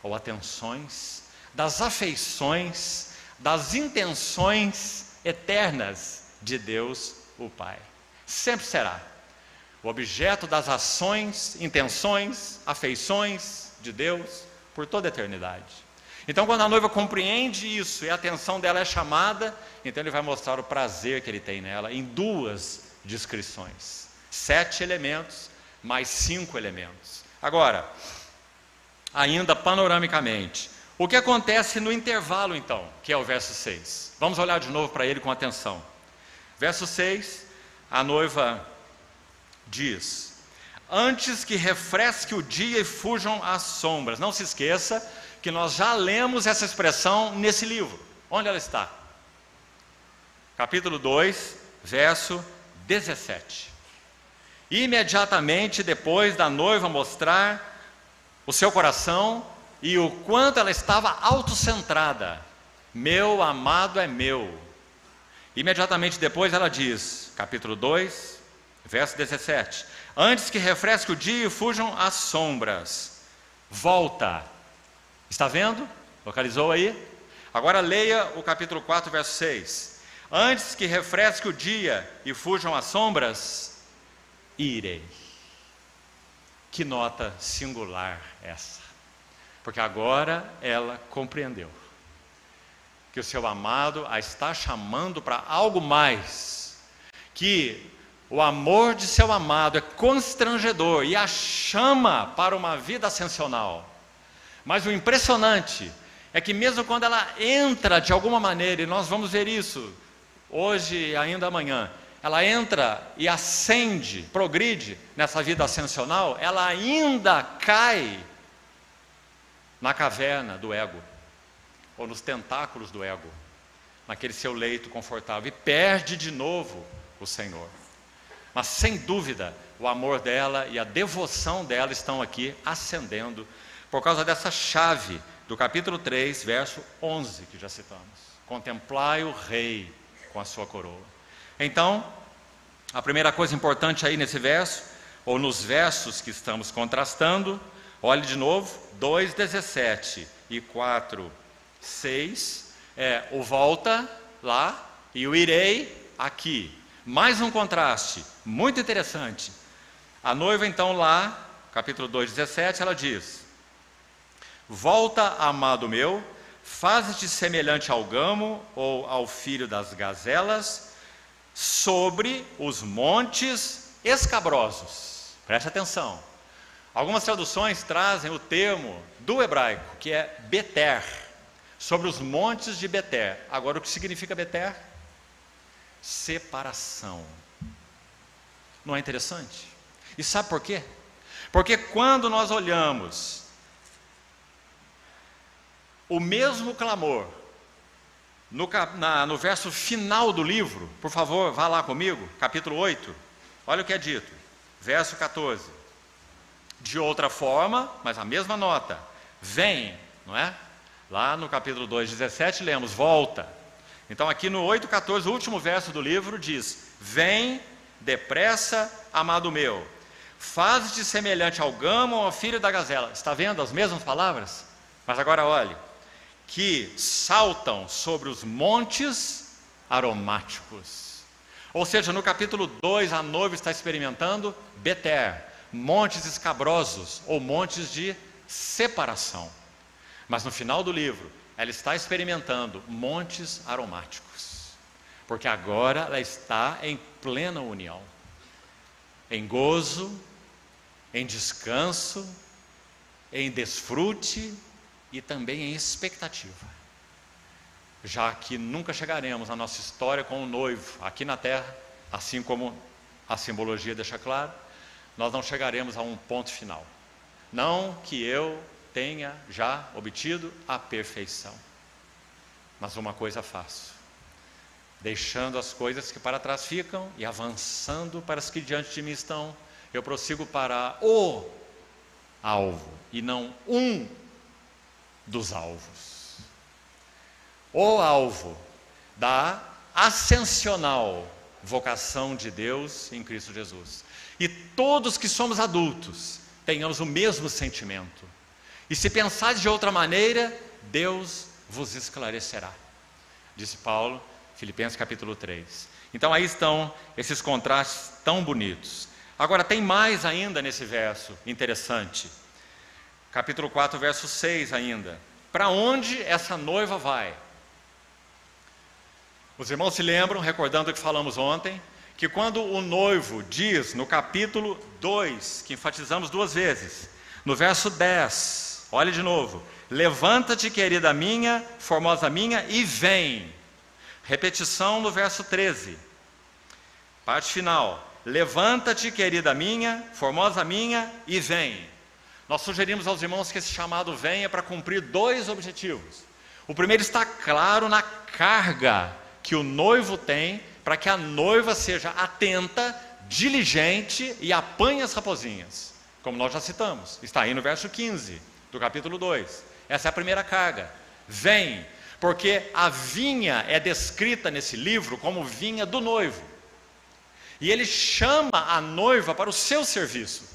ou atenções, das afeições, das intenções eternas de Deus, o Pai. Sempre será o objeto das ações, intenções, afeições de Deus por toda a eternidade. Então, quando a noiva compreende isso e a atenção dela é chamada, então ele vai mostrar o prazer que ele tem nela em 2 descrições. 7 elementos, mais 5 elementos. Agora, ainda panoramicamente, o que acontece no intervalo então, que é o verso 6? Vamos olhar de novo para ele com atenção. Verso 6, a noiva diz: antes que refresque o dia e fujam as sombras. Não se esqueça que nós já lemos essa expressão nesse livro. Onde ela está? Capítulo 2, verso 17. Imediatamente depois da noiva mostrar o seu coração e o quanto ela estava autocentrada. Meu amado é meu. Imediatamente depois ela diz, capítulo 2, verso 17: antes que refresque o dia e fujam as sombras. Volta. Está vendo? Localizou aí? Agora leia o capítulo 4, verso 6. Antes que refresque o dia e fujam as sombras, irei. Que nota singular essa. Porque agora ela compreendeu que o seu amado a está chamando para algo mais, que o amor de seu amado é constrangedor e a chama para uma vida ascensional. Mas o impressionante é que mesmo quando ela entra de alguma maneira, e nós vamos ver isso hoje e ainda amanhã, ela entra e ascende, progride nessa vida ascensional, ela ainda cai na caverna do ego, ou nos tentáculos do ego, naquele seu leito confortável, e perde de novo o Senhor. Mas sem dúvida, o amor dela e a devoção dela estão aqui ascendendo, por causa dessa chave do capítulo 3, verso 11, que já citamos. Contemplai o rei com a sua coroa. Então, a primeira coisa importante aí nesse verso, ou nos versos que estamos contrastando, olhe de novo, 2:17 e 4:6, o volta lá e o irei aqui. Mais um contraste muito interessante. A noiva então lá, capítulo 2:17, ela diz: volta, amado meu, faze-te semelhante ao gamo ou ao filho das gazelas sobre os montes escabrosos. Preste atenção. Algumas traduções trazem o termo do hebraico, que é Beter, sobre os montes de Beter. Agora, o que significa Beter? separação. Não é interessante? E sabe por quê? Porque quando nós olhamos o mesmo clamor no verso final do livro, por favor, vá lá comigo, capítulo 8, olha o que é dito, verso 14. De outra forma, mas a mesma nota, vem, não é? Lá no capítulo 2, 17, lemos, volta. Então aqui no 8,14, o último verso do livro diz, vem depressa, amado meu, faz-te semelhante ao gamo ou ao filho da gazela. Está vendo as mesmas palavras? Mas agora olhe, que saltam sobre os montes aromáticos. Ou seja, no capítulo 2, a noiva está experimentando Beter, montes escabrosos, ou montes de separação. Mas no final do livro, ela está experimentando montes aromáticos, porque agora ela está em plena união, em gozo, em descanso, em desfrute e também em expectativa, já que nunca chegaremos na nossa história com o noivo aqui na terra, assim como a simbologia deixa claro, nós não chegaremos a um ponto final, não que eu tenha já obtido a perfeição, mas uma coisa faço, deixando as coisas que para trás ficam e avançando para as que diante de mim estão, eu prossigo para o alvo e não um dos alvos. O alvo da ascensional vocação de Deus em Cristo Jesus. E todos que somos adultos tenhamos o mesmo sentimento. E se pensares de outra maneira, Deus vos esclarecerá. Disse Paulo, Filipenses capítulo 3. Então aí estão esses contrastes tão bonitos. Agora tem mais ainda nesse verso interessante. Capítulo 4, verso 6 ainda. Para onde essa noiva vai? Os irmãos se lembram, recordando o que falamos ontem, que quando o noivo diz no capítulo 2, que enfatizamos 2 vezes, no verso 10, olhe de novo, levanta-te, querida minha, formosa minha, e vem. Repetição no verso 13, parte final, levanta-te, querida minha, formosa minha, e vem. Nós sugerimos aos irmãos que esse chamado venha para cumprir 2 objetivos. O primeiro está claro na carga que o noivo tem para que a noiva seja atenta, diligente e apanhe as raposinhas, como nós já citamos, está aí no verso 15 do capítulo 2, essa é a primeira carga, vem, porque a vinha é descrita nesse livro como vinha do noivo, e ele chama a noiva para o seu serviço,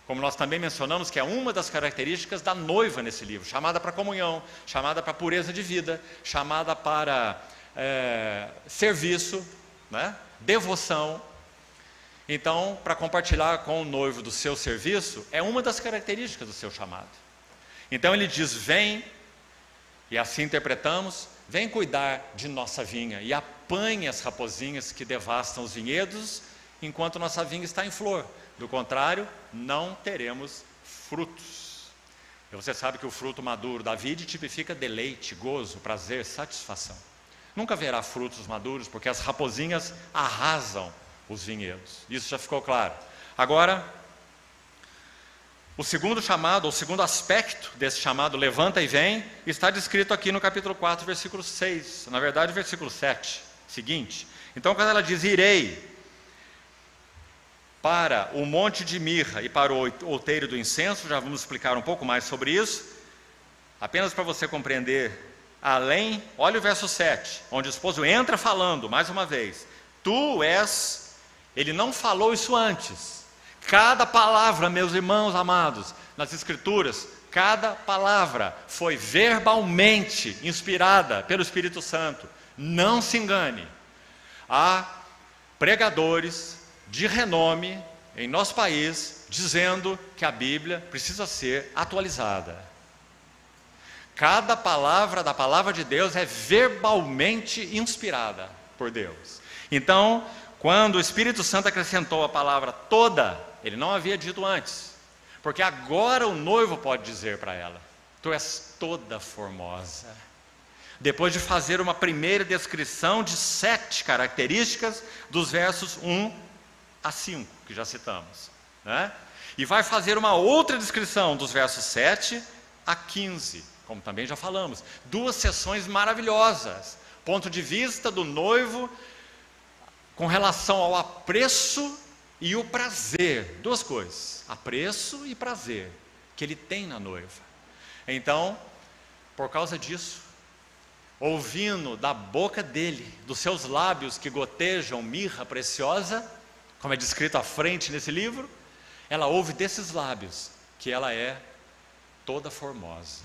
como nós também mencionamos que é uma das características da noiva nesse livro, chamada para comunhão, chamada para pureza de vida, chamada para serviço, né? Devoção. Então, para compartilhar com o noivo do seu serviço, é uma das características do seu chamado. Então ele diz, vem, e assim interpretamos, vem cuidar de nossa vinha, e apanhe as raposinhas que devastam os vinhedos, enquanto nossa vinha está em flor. Do contrário, não teremos frutos. E você sabe que o fruto maduro da vide tipifica deleite, gozo, prazer, satisfação. Nunca haverá frutos maduros, porque as raposinhas arrasam os vinhedos. Isso já ficou claro. Agora, o segundo chamado, o segundo aspecto desse chamado, levanta e vem, está descrito aqui no capítulo 4, versículo 6. Na verdade, versículo 7, seguinte. Então, quando ela diz, irei para o monte de mirra e para o outeiro do incenso, já vamos explicar um pouco mais sobre isso, apenas para você compreender. Além, olha o verso 7, onde o esposo entra falando, mais uma vez, tu és, ele não falou isso antes, cada palavra, meus irmãos amados, nas escrituras, cada palavra foi verbalmente inspirada pelo Espírito Santo, não se engane, há pregadores de renome em nosso país, dizendo que a Bíblia precisa ser atualizada. Cada palavra da palavra de Deus é verbalmente inspirada por Deus. Então, quando o Espírito Santo acrescentou a palavra toda, ele não havia dito antes. Porque agora o noivo pode dizer para ela, tu és toda formosa. depois de fazer uma primeira descrição de 7 características dos versos 1 a 5, que já citamos, né? E vai fazer uma outra descrição dos versos 7 a 15, como também já falamos. 2 sessões maravilhosas, ponto de vista do noivo com relação ao apreço e o prazer, 2 coisas, apreço e prazer, que ele tem na noiva. Então, por causa disso, ouvindo da boca dele, dos seus lábios que gotejam mirra preciosa, como é descrito à frente nesse livro, ela ouve desses lábios que ela é toda formosa.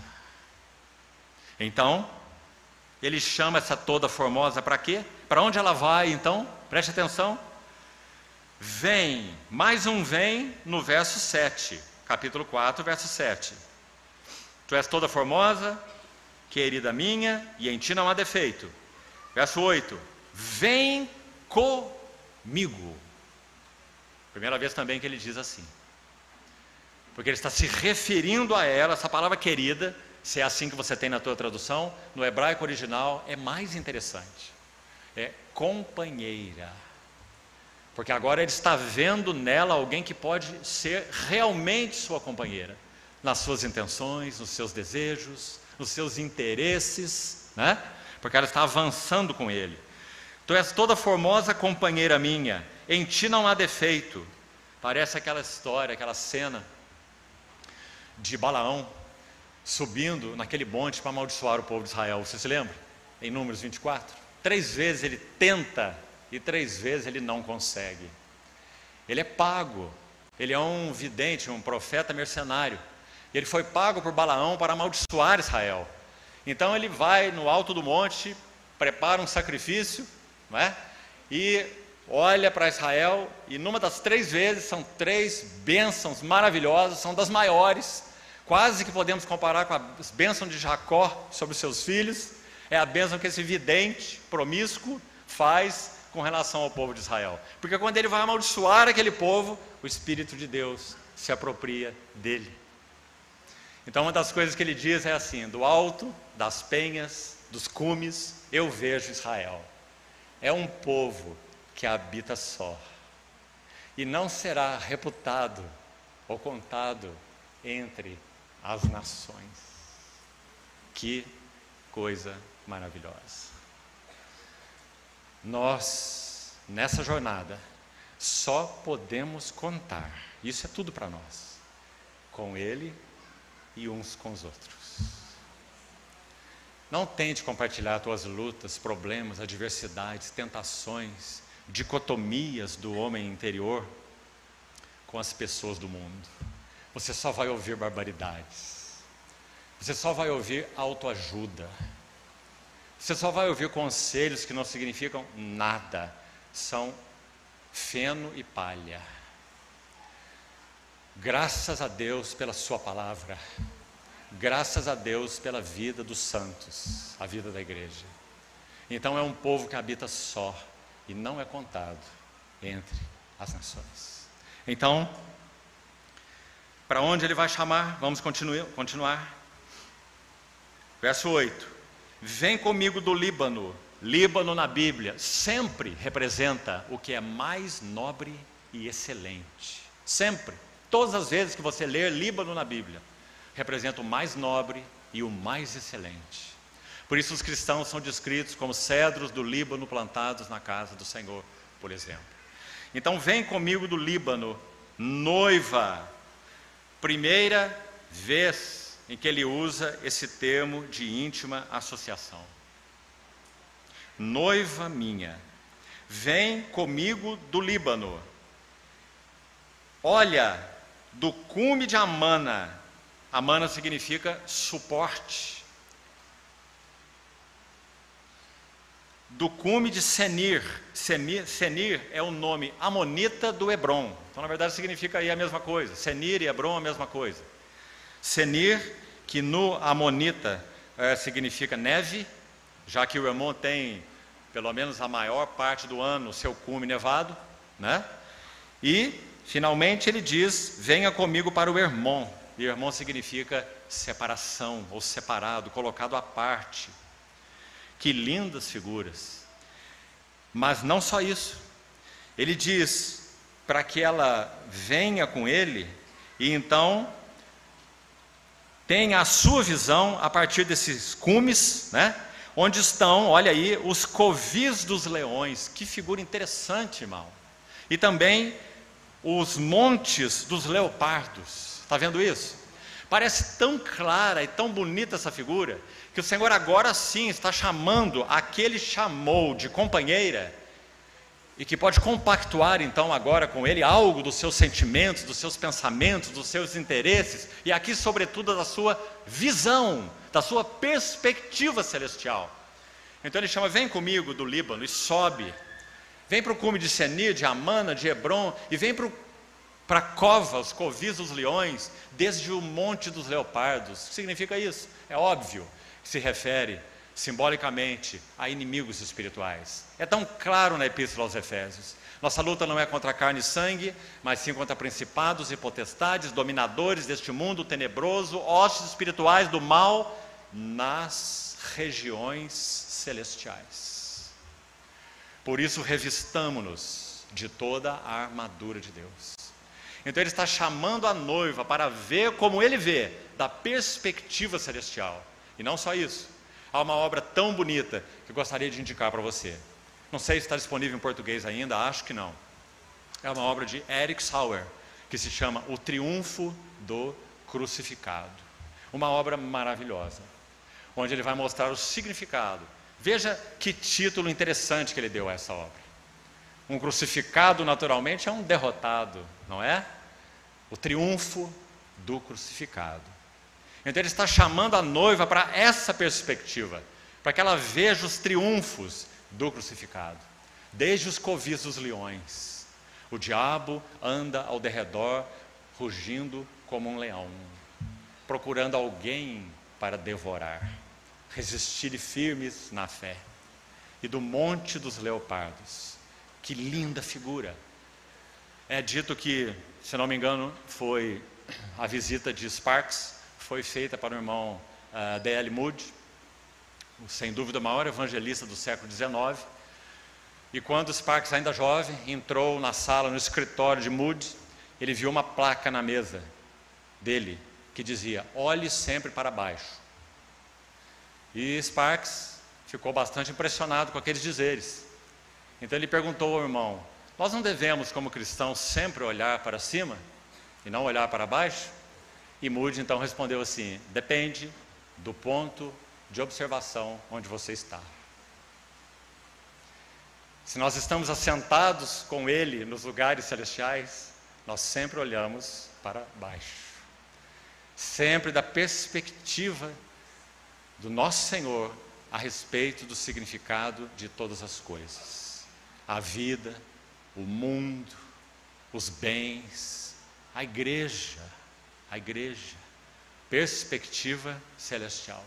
Então, ele chama essa toda formosa para quê? Para onde ela vai então? Preste atenção. Vem, mais um vem no verso 7, capítulo 4, verso 7. Tu és toda formosa, querida minha, e em ti não há defeito. Verso 8, vem comigo. Primeira vez também que ele diz assim. Porque ele está se referindo a ela, essa palavra querida, se é assim que você tem na tua tradução, no hebraico original é mais interessante. É companheira. Porque agora ele está vendo nela alguém que pode ser realmente sua companheira. Nas suas intenções, nos seus desejos, nos seus interesses, né? Porque ela está avançando com ele. Tu és toda formosa, companheira minha, em ti não há defeito. Parece aquela história, aquela cena de Balaão subindo naquele monte para amaldiçoar o povo de Israel. Você se lembra? Em Números 24. 3 vezes ele tenta e 3 vezes ele não consegue. Ele é pago. Ele é um vidente, um profeta mercenário. Ele foi pago por Balaão para amaldiçoar Israel. Então ele vai no alto do monte, prepara um sacrifício, não é? E olha para Israel, e numa das 3 vezes, são 3 bênçãos maravilhosas, são das maiores, quase que podemos comparar com a bênção de Jacó sobre os seus filhos. É a bênção que esse vidente promíscuo faz com relação ao povo de Israel. Porque quando ele vai amaldiçoar aquele povo, o Espírito de Deus se apropria dele. Então uma das coisas que ele diz é assim: do alto das penhas, dos cumes, eu vejo Israel. É um povo que habita só, e não será reputado ou contado entre as nações. Que coisa maravilhosa. Nós, nessa jornada, só podemos contar, isso é tudo para nós, com Ele e uns com os outros. Não tente compartilhar tuas lutas, problemas, adversidades, tentações, dicotomias do homem interior com as pessoas do mundo. Você só vai ouvir barbaridades. Você só vai ouvir autoajuda. Você só vai ouvir conselhos que não significam nada. São feno e palha. Graças a Deus pela sua palavra. Graças a Deus pela vida dos santos, a vida da igreja. Então é um povo que habita só e não é contado entre as nações. Então, para onde ele vai chamar? Vamos continuar. Verso 8. Vem comigo do Líbano. Líbano na Bíblia sempre representa o que é mais nobre e excelente. Sempre. Todas as vezes que você ler Líbano na Bíblia, representa o mais nobre e o mais excelente. Por isso os cristãos são descritos como cedros do Líbano plantados na casa do Senhor, por exemplo. Então vem comigo do Líbano, noiva. Primeira vez em que ele usa esse termo de íntima associação. Noiva minha, vem comigo do Líbano. Olha, do cume de Amana. Amana significa suporte. Do cume de Senir. Senir é o nome amonita do Hebron. Então, na verdade, significa aí a mesma coisa. Senir e Hebron a mesma coisa. Senir, que no amonita significa neve, já que o Hermon tem, pelo menos a maior parte do ano, o seu cume nevado, né? E, finalmente, ele diz, venha comigo para o Hermon. E Hermon significa separação, ou separado, colocado à parte. Que lindas figuras! Mas não só isso. Ele diz para que ela venha com ele e então tenha a sua visão a partir desses cumes, né? Onde estão, olha aí, os covis dos leões. Que figura interessante, irmão. E também os montes dos leopardos. Está vendo isso? Parece tão clara e tão bonita essa figura, que o Senhor agora sim está chamando aquele chamou de companheira, e que pode compactuar então agora com ele algo dos seus sentimentos, dos seus pensamentos, dos seus interesses, e aqui sobretudo da sua visão, da sua perspectiva celestial. Então ele chama: vem comigo do Líbano e sobe, vem para o cume de Senir, de Amana, de Hebron, e vem para a cova, os covis dos leões, desde o monte dos leopardos. O que significa isso? É óbvio que se refere simbolicamente a inimigos espirituais. É tão claro na Epístola aos Efésios. Nossa luta não é contra carne e sangue, mas sim contra principados e potestades, dominadores deste mundo tenebroso, hostes espirituais do mal nas regiões celestiais. Por isso revistamo-nos de toda a armadura de Deus. Então ele está chamando a noiva para ver como ele vê, da perspectiva celestial. E não só isso. Há uma obra tão bonita que eu gostaria de indicar para você. Não sei se está disponível em português ainda, acho que não. É uma obra de Eric Sauer, que se chama O Triunfo do Crucificado. Uma obra maravilhosa, onde ele vai mostrar o significado. Veja que título interessante que ele deu a essa obra. Um crucificado, naturalmente, é um derrotado, não é? O triunfo do crucificado. Então ele está chamando a noiva para essa perspectiva, para que ela veja os triunfos do crucificado, desde os covis dos leões. O diabo anda ao derredor, rugindo como um leão, procurando alguém para devorar. Resistirem firmes na fé. E do monte dos leopardos, que linda figura. É dito que, se não me engano, foi a visita de Sparks, foi feita para o irmão D.L. Moody, sem dúvida o maior evangelista do século XIX. E quando Sparks, ainda jovem, entrou na sala, no escritório de Moody, ele viu uma placa na mesa dele que dizia: olhe sempre para baixo. E Sparks ficou bastante impressionado com aqueles dizeres. Então ele perguntou ao irmão: nós não devemos, como cristãos, sempre olhar para cima e não olhar para baixo? E Moody então respondeu assim: depende do ponto de observação onde você está. Se nós estamos assentados com Ele nos lugares celestiais, nós sempre olhamos para baixo. Sempre da perspectiva do nosso Senhor a respeito do significado de todas as coisas. A vida, o mundo, os bens, a igreja, perspectiva celestial.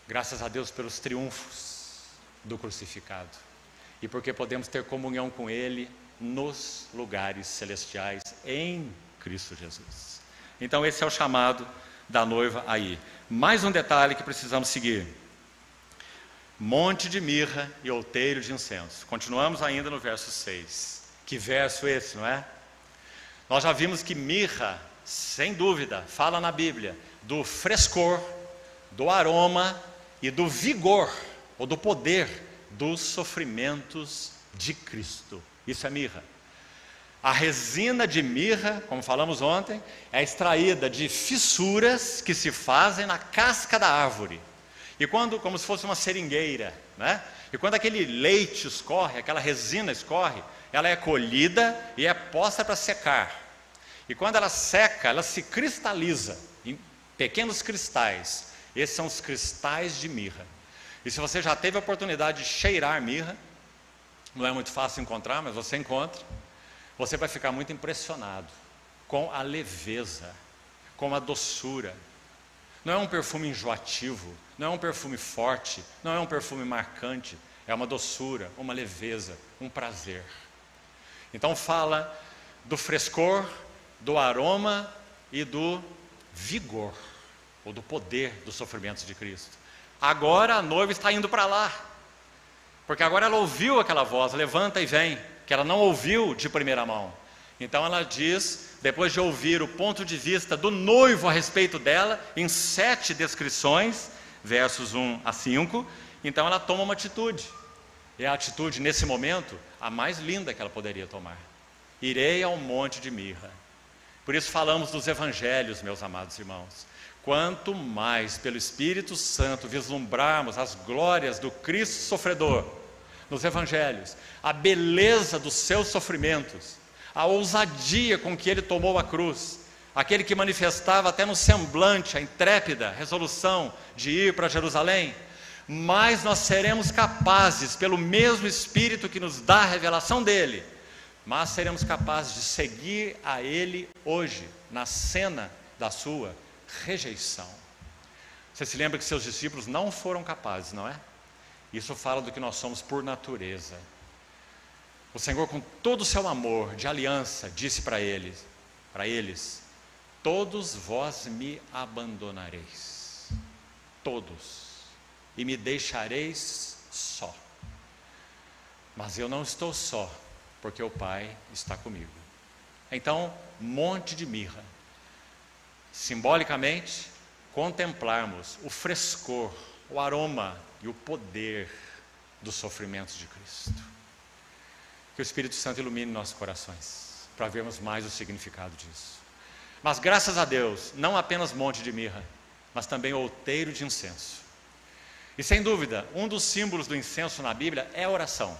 Graças a Deus pelos triunfos do crucificado e porque podemos ter comunhão com Ele nos lugares celestiais em Cristo Jesus. Então esse é o chamado da noiva aí. Mais um detalhe que precisamos seguir: monte de mirra e outeiro de incenso. Continuamos ainda no verso 6. Que verso esse, não é? Nós já vimos que mirra, sem dúvida, fala na Bíblia do frescor, do aroma e do vigor, ou do poder dos sofrimentos de Cristo. Isso é mirra. A resina de mirra, como falamos ontem, é extraída de fissuras que se fazem na casca da árvore. E quando, como se fosse uma seringueira, né? E quando aquele leite escorre, aquela resina escorre, ela é colhida e é posta para secar. E quando ela seca, ela se cristaliza em pequenos cristais. Esses são os cristais de mirra. E se você já teve a oportunidade de cheirar mirra, não é muito fácil encontrar, mas você encontra, você vai ficar muito impressionado com a leveza, com a doçura. Não é um perfume enjoativo, não é um perfume forte, não é um perfume marcante, é uma doçura, uma leveza, um prazer. Então fala do frescor, do aroma e do vigor, ou do poder dos sofrimentos de Cristo. Agora a noiva está indo para lá, porque agora ela ouviu aquela voz, levanta e vem, que ela não ouviu de primeira mão. Então ela diz, depois de ouvir o ponto de vista do noivo a respeito dela, em 7 descrições, versos 1 a 5, então ela toma uma atitude. É a atitude, nesse momento, a mais linda que ela poderia tomar. Irei ao monte de mirra. Por isso falamos dos evangelhos, meus amados irmãos. Quanto mais pelo Espírito Santo vislumbrarmos as glórias do Cristo sofredor nos evangelhos, a beleza dos seus sofrimentos, a ousadia com que ele tomou a cruz, aquele que manifestava até no semblante a intrépida resolução de ir para Jerusalém, mais nós seremos capazes, pelo mesmo Espírito que nos dá a revelação dele, mas seremos capazes de seguir a ele hoje, na cena da sua rejeição. Você se lembra que seus discípulos não foram capazes, não é? Isso fala do que nós somos por natureza. O Senhor, com todo o seu amor de aliança, disse para eles: todos vós me abandonareis, todos, e me deixareis só. Mas eu não estou só, porque o Pai está comigo. Então, monte de mirra. Simbolicamente, contemplarmos o frescor, o aroma e o poder dos sofrimentos de Cristo. Que o Espírito Santo ilumine nossos corações, para vermos mais o significado disso. Mas graças a Deus, não apenas monte de mirra, mas também outeiro de incenso. E sem dúvida, um dos símbolos do incenso na Bíblia é a oração.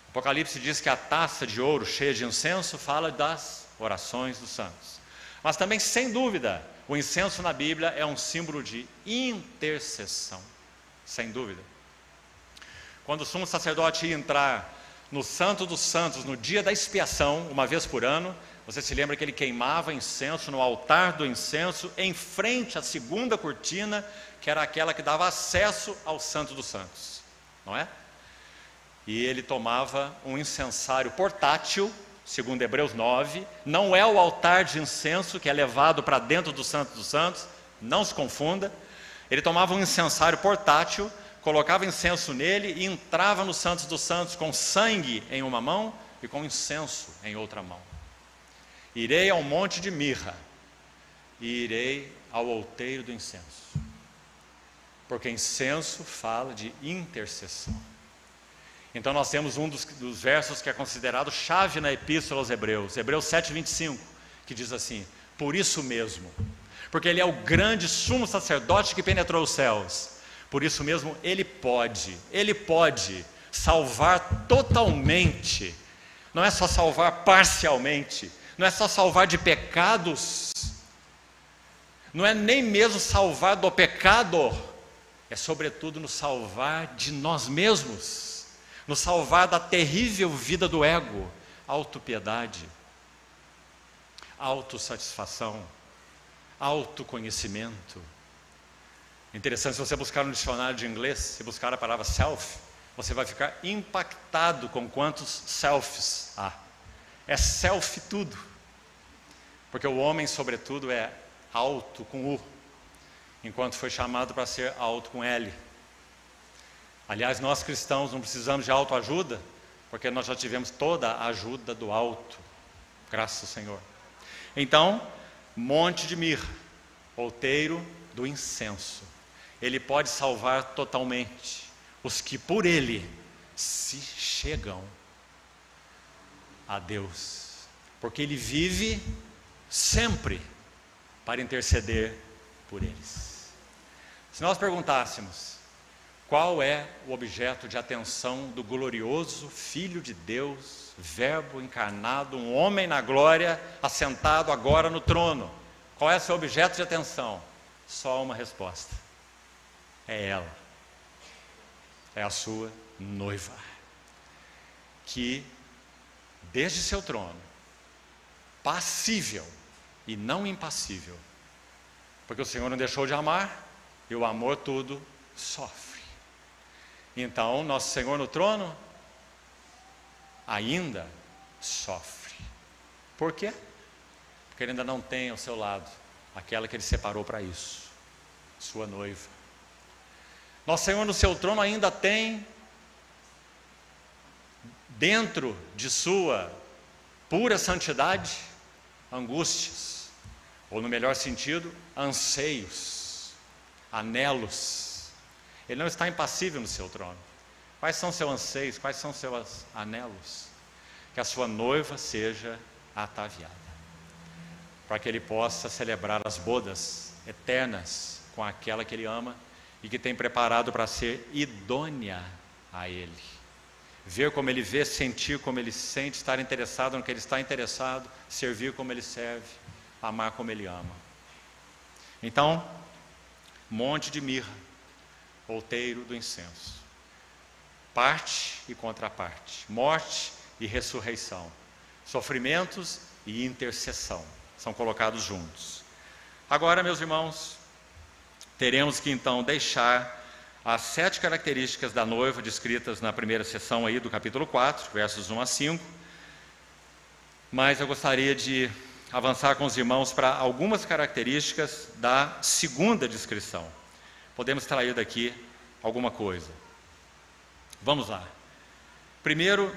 Apocalipse diz que a taça de ouro cheia de incenso fala das orações dos santos. Mas também, sem dúvida, o incenso na Bíblia é um símbolo de intercessão. Sem dúvida. Quando o sumo sacerdote ia entrar no Santo dos Santos, no dia da expiação, uma vez por ano, você se lembra que ele queimava incenso no altar do incenso, em frente à segunda cortina, que era aquela que dava acesso ao Santo dos Santos, não é? E ele tomava um incensário portátil, segundo Hebreus 9, não é o altar de incenso que é levado para dentro do Santo dos Santos, não se confunda. Ele tomava um incensário portátil, colocava incenso nele e entrava no Santo dos Santos com sangue em uma mão e com incenso em outra mão. Irei ao monte de mirra e irei ao outeiro do incenso, porque incenso fala de intercessão. Então nós temos um dos versos que é considerado chave na Epístola aos Hebreus, Hebreus 7:25, que diz assim: por isso mesmo, porque ele é o grande sumo sacerdote que penetrou os céus, por isso mesmo ele pode salvar totalmente, não é só salvar parcialmente, não é só salvar de pecados, não é nem mesmo salvar do pecado, é sobretudo nos salvar de nós mesmos, nos salvar da terrível vida do ego, autopiedade, autossatisfação, autoconhecimento. Interessante, se você buscar no dicionário de inglês, se buscar a palavra self, você vai ficar impactado com quantos selfies há. É self tudo, porque o homem, sobretudo, é auto com U, enquanto foi chamado para ser auto com L. Aliás, nós cristãos não precisamos de autoajuda, porque nós já tivemos toda a ajuda do alto, graças ao Senhor. Então, monte de mirra, outeiro do incenso, ele pode salvar totalmente os que por ele se chegam a Deus, porque ele vive sempre para interceder por eles. Se nós perguntássemos qual é o objeto de atenção do glorioso Filho de Deus, Verbo encarnado, um homem na glória, assentado agora no trono, qual é o seu objeto de atenção? Só uma resposta: é ela, é a sua noiva, que desde seu trono, passível e não impassível, porque o Senhor não deixou de amar, e o amor tudo sofre. Então, nosso Senhor no trono ainda sofre. Por quê? Porque ele ainda não tem ao seu lado aquela que ele separou para isso, sua noiva. Nosso Senhor no seu trono ainda tem dentro de sua pura santidade angústias, ou no melhor sentido, anseios, anelos. Ele não está impassível no seu trono. Quais são seus anseios? Quais são seus anelos? Que a sua noiva seja ataviada, para que ele possa celebrar as bodas eternas com aquela que ele ama e que tem preparado para ser idônea a ele. Ver como ele vê, sentir como ele sente, estar interessado no que ele está interessado, servir como ele serve, amar como ele ama. Então, monte de mirra, outeiro do incenso, parte e contraparte, morte e ressurreição, sofrimentos e intercessão, são colocados juntos. Agora, meus irmãos, teremos que então deixar as 7 características da noiva descritas na primeira sessão aí do capítulo 4, versos 1 a 5, mas eu gostaria de avançar com os irmãos para algumas características da segunda descrição. Podemos extrair daqui alguma coisa. Vamos lá. Primeiro,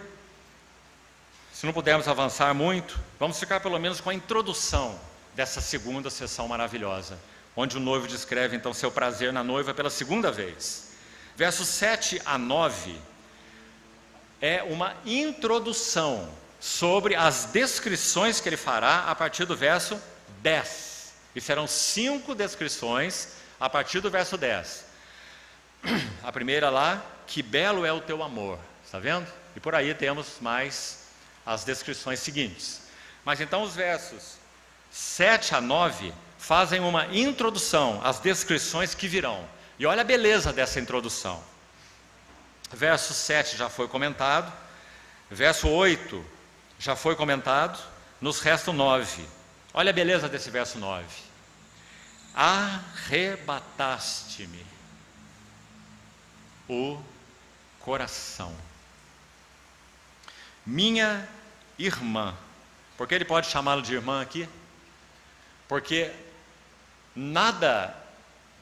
se não pudermos avançar muito, vamos ficar pelo menos com a introdução dessa segunda sessão maravilhosa, onde o noivo descreve então seu prazer na noiva pela segunda vez. Versos 7 a 9 é uma introdução sobre as descrições que ele fará a partir do verso 10. E serão 5 descrições a partir do verso 10. A primeira lá, que belo é o teu amor, está vendo? E por aí temos mais as descrições seguintes. Mas então os versos 7 a 9 fazem uma introdução às descrições que virão. E olha a beleza dessa introdução. Verso 7 já foi comentado, verso 8 já foi comentado, nos restam 9. Olha a beleza desse verso 9. Arrebataste-me o coração, minha irmã. Por que ele pode chamá-lo de irmã aqui? Porque nada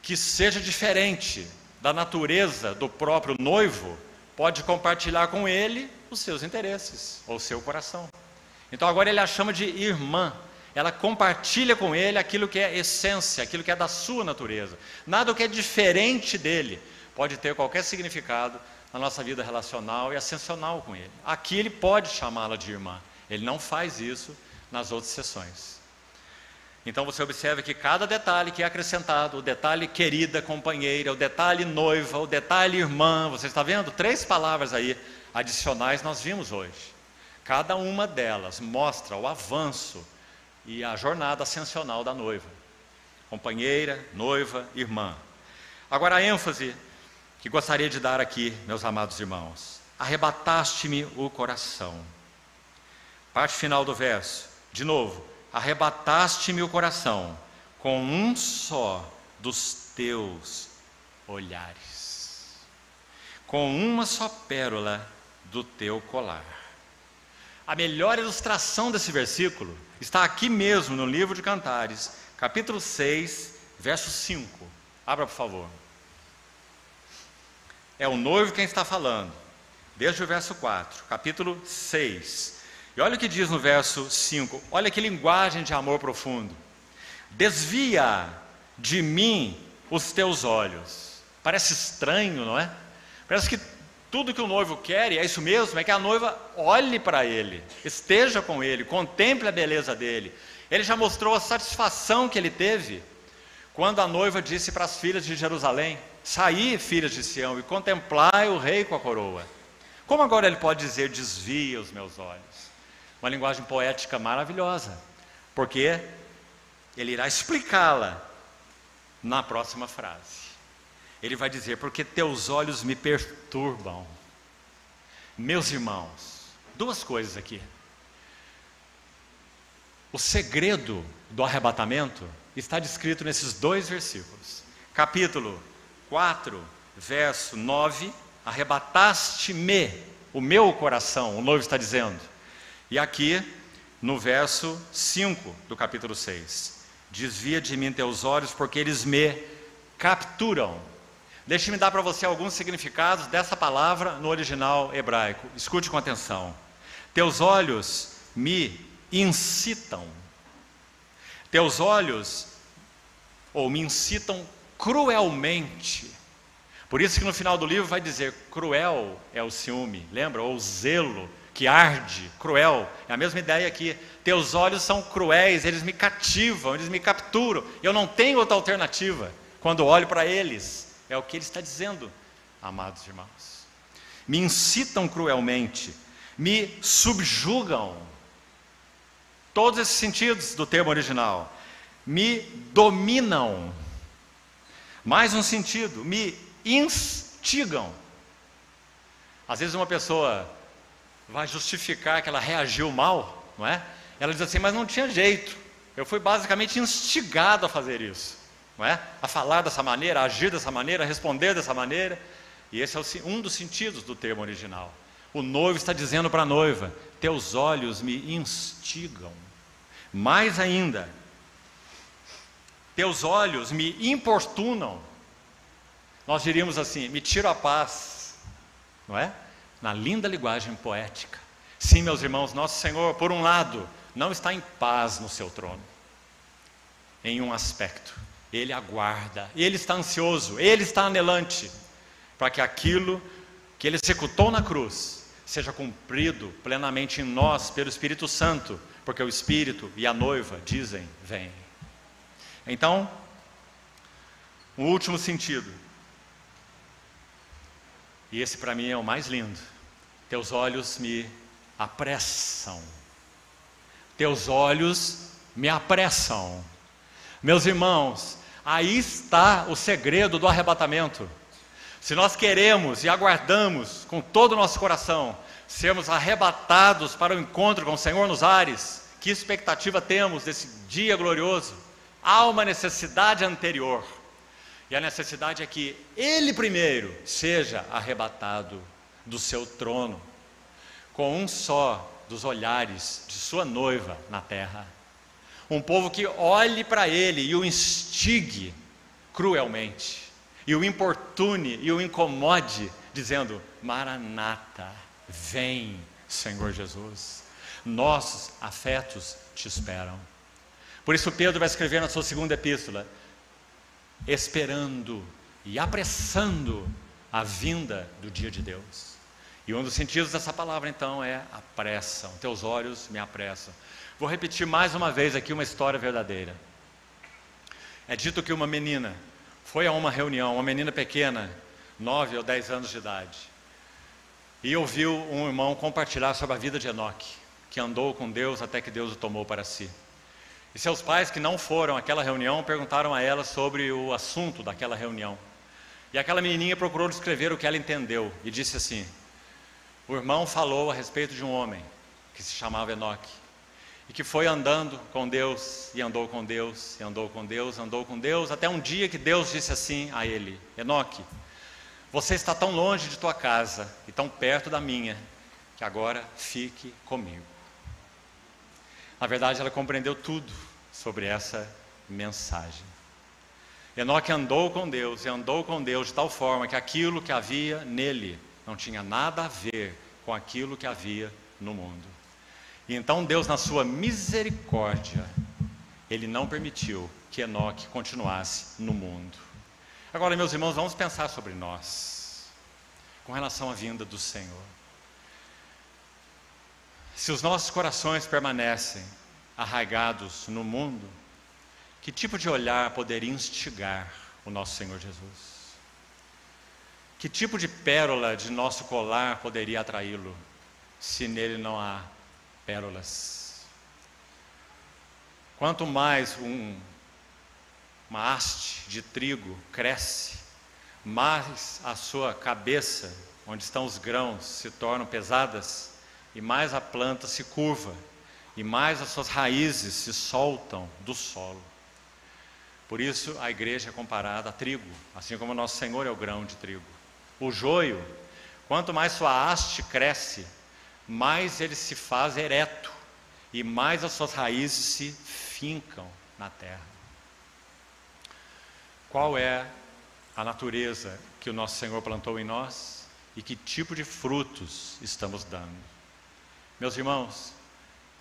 que seja diferente da natureza do próprio noivo pode compartilhar com ele os seus interesses, ou o seu coração. Então agora ele a chama de irmã. Ela compartilha com ele aquilo que é essência, aquilo que é da sua natureza. Nada que é diferente dele pode ter qualquer significado na nossa vida relacional e ascensional com ele. Aqui ele pode chamá-la de irmã. Ele não faz isso nas outras sessões. Então você observa que cada detalhe que é acrescentado, o detalhe querida companheira, o detalhe noiva, o detalhe irmã, você está vendo? 3 palavras aí adicionais nós vimos hoje. Cada uma delas mostra o avanço e a jornada ascensional da noiva. Companheira, noiva, irmã. Agora a ênfase que gostaria de dar aqui, meus amados irmãos. Arrebataste-me o coração. Parte final do verso. De novo. Arrebataste-me o coração com um só dos teus olhares, com uma só pérola do teu colar. A melhor ilustração desse versículo está aqui mesmo no livro de Cantares, capítulo 6, verso 5. Abra, por favor. É o noivo quem está falando, desde o verso 4, capítulo 6. E olha o que diz no verso 5, olha que linguagem de amor profundo. Desvia de mim os teus olhos. Parece estranho, não é? Parece que tudo que o noivo quer, e é isso mesmo, é que a noiva olhe para ele, esteja com ele, contemple a beleza dele. Ele já mostrou a satisfação que ele teve quando a noiva disse para as filhas de Jerusalém: saí, filhas de Sião, e contemplai o rei com a coroa. Como agora ele pode dizer, desvia os meus olhos? Uma linguagem poética maravilhosa, porque ele irá explicá-la na próxima frase. Ele vai dizer, porque teus olhos me perturbam. Meus irmãos, 2 coisas aqui. O segredo do arrebatamento está descrito nesses 2 versículos. Capítulo 4, verso 9, arrebataste-me o meu coração, o noivo está dizendo. E aqui, no verso 5 do capítulo 6, desvia de mim teus olhos, porque eles me capturam. Deixe-me dar para você alguns significados dessa palavra no original hebraico. Escute com atenção. Teus olhos me incitam. Teus olhos, ou me incitam cruelmente. Por isso que no final do livro vai dizer, cruel é o ciúme, lembra? Ou o zelo, que arde, cruel. É a mesma ideia aqui. Teus olhos são cruéis, eles me cativam, eles me capturam. Eu não tenho outra alternativa quando olho para eles. É o que ele está dizendo, amados irmãos. Me incitam cruelmente, me subjugam. Todos esses sentidos do termo original. Me dominam. Mais um sentido, me instigam. Às vezes uma pessoa vai justificar que ela reagiu mal, não é? Ela diz assim, mas não tinha jeito. Eu fui basicamente instigado a fazer isso, não é? A falar dessa maneira, a agir dessa maneira, a responder dessa maneira. E esse é um dos sentidos do termo original. O noivo está dizendo para a noiva, teus olhos me instigam. Mais ainda, teus olhos me importunam. Nós diríamos assim, me tira a paz, não é? Na linda linguagem poética. Sim, meus irmãos, nosso Senhor, por um lado, não está em paz no seu trono, em um aspecto. Ele aguarda, ele está ansioso, ele está anelante, para que aquilo que ele executou na cruz seja cumprido plenamente em nós, pelo Espírito Santo, porque o Espírito e a noiva dizem, vem. Então, o último sentido, e esse para mim é o mais lindo, teus olhos me apressam. Teus olhos me apressam. Meus irmãos, aí está o segredo do arrebatamento. Se nós queremos e aguardamos com todo o nosso coração sermos arrebatados para o encontro com o Senhor nos ares, que expectativa temos desse dia glorioso? Há uma necessidade anterior. E a necessidade é que Ele primeiro seja arrebatado do seu trono, com um só dos olhares de sua noiva na terra. Um povo que olhe para Ele e o instigue cruelmente, e o importune e o incomode, dizendo, Maranata, vem, Senhor Jesus. Nossos afetos te esperam. Por isso Pedro vai escrever na sua segunda epístola, esperando e apressando a vinda do dia de Deus. E um dos sentidos dessa palavra então é apressam, teus olhos me apressam. Vou repetir mais uma vez aqui uma história verdadeira. É dito que uma menina foi a uma reunião, uma menina pequena, 9 ou 10 anos de idade, e ouviu um irmão compartilhar sobre a vida de Enoque, que andou com Deus até que Deus o tomou para si. E seus pais, que não foram àquela reunião, perguntaram a ela sobre o assunto daquela reunião. E aquela menininha procurou descrever o que ela entendeu e disse assim, o irmão falou a respeito de um homem que se chamava Enoque, e que foi andando com Deus, e andou com Deus, e andou com Deus, andou com Deus, até um dia que Deus disse assim a ele, Enoque, você está tão longe de tua casa e tão perto da minha, que agora fique comigo. Na verdade, ela compreendeu tudo sobre essa mensagem. Enoque andou com Deus e andou com Deus de tal forma que aquilo que havia nele não tinha nada a ver com aquilo que havia no mundo. E então Deus, na sua misericórdia, Ele não permitiu que Enoque continuasse no mundo. Agora, meus irmãos, vamos pensar sobre nós, com relação à vinda do Senhor. Se os nossos corações permanecem arraigados no mundo, que tipo de olhar poderia instigar o nosso Senhor Jesus? Que tipo de pérola de nosso colar poderia atraí-lo, se nele não há pérolas? Quanto mais uma haste de trigo cresce, mais a sua cabeça, onde estão os grãos, se tornam pesadas, e mais a planta se curva, e mais as suas raízes se soltam do solo. Por isso a igreja é comparada a trigo, assim como o nosso Senhor é o grão de trigo. O joio, quanto mais sua haste cresce, mais ele se faz ereto, e mais as suas raízes se fincam na terra. Qual é a natureza que o nosso Senhor plantou em nós e que tipo de frutos estamos dando. Meus irmãos,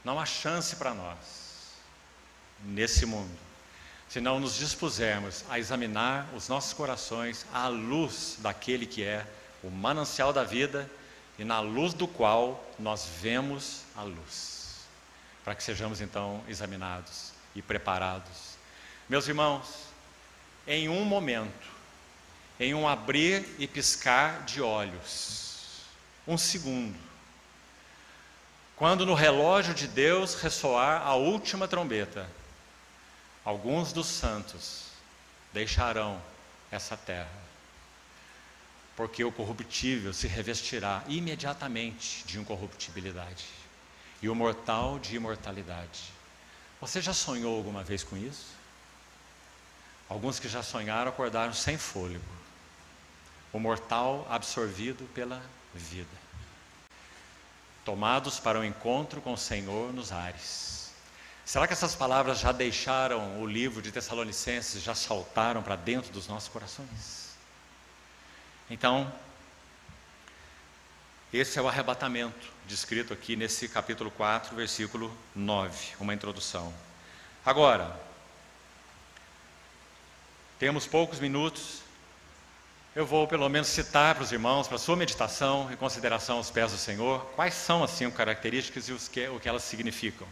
não há chance para nós nesse mundo se não nos dispusermos a examinar os nossos corações à luz daquele que é o manancial da vida e na luz do qual nós vemos a luz, para que sejamos então examinados e preparados. Meus irmãos, em um momento, em um abrir e piscar de olhos, um segundo, quando no relógio de Deus ressoar a última trombeta, alguns dos santos deixarão essa terra, porque o corruptível se revestirá imediatamente de incorruptibilidade e o mortal de imortalidade. Você já sonhou alguma vez com isso? Alguns que já sonharam acordaram sem fôlego, o mortal absorvido pela vida, tomados para o encontro com o Senhor nos ares. Será que essas palavras já deixaram o livro de Tessalonicenses, já saltaram para dentro dos nossos corações? Então, esse é o arrebatamento descrito aqui nesse capítulo 4, versículo 9, uma introdução. Agora, temos poucos minutos, eu vou pelo menos citar para os irmãos, para a sua meditação e consideração aos pés do Senhor, quais são as 5 características e o que elas significam.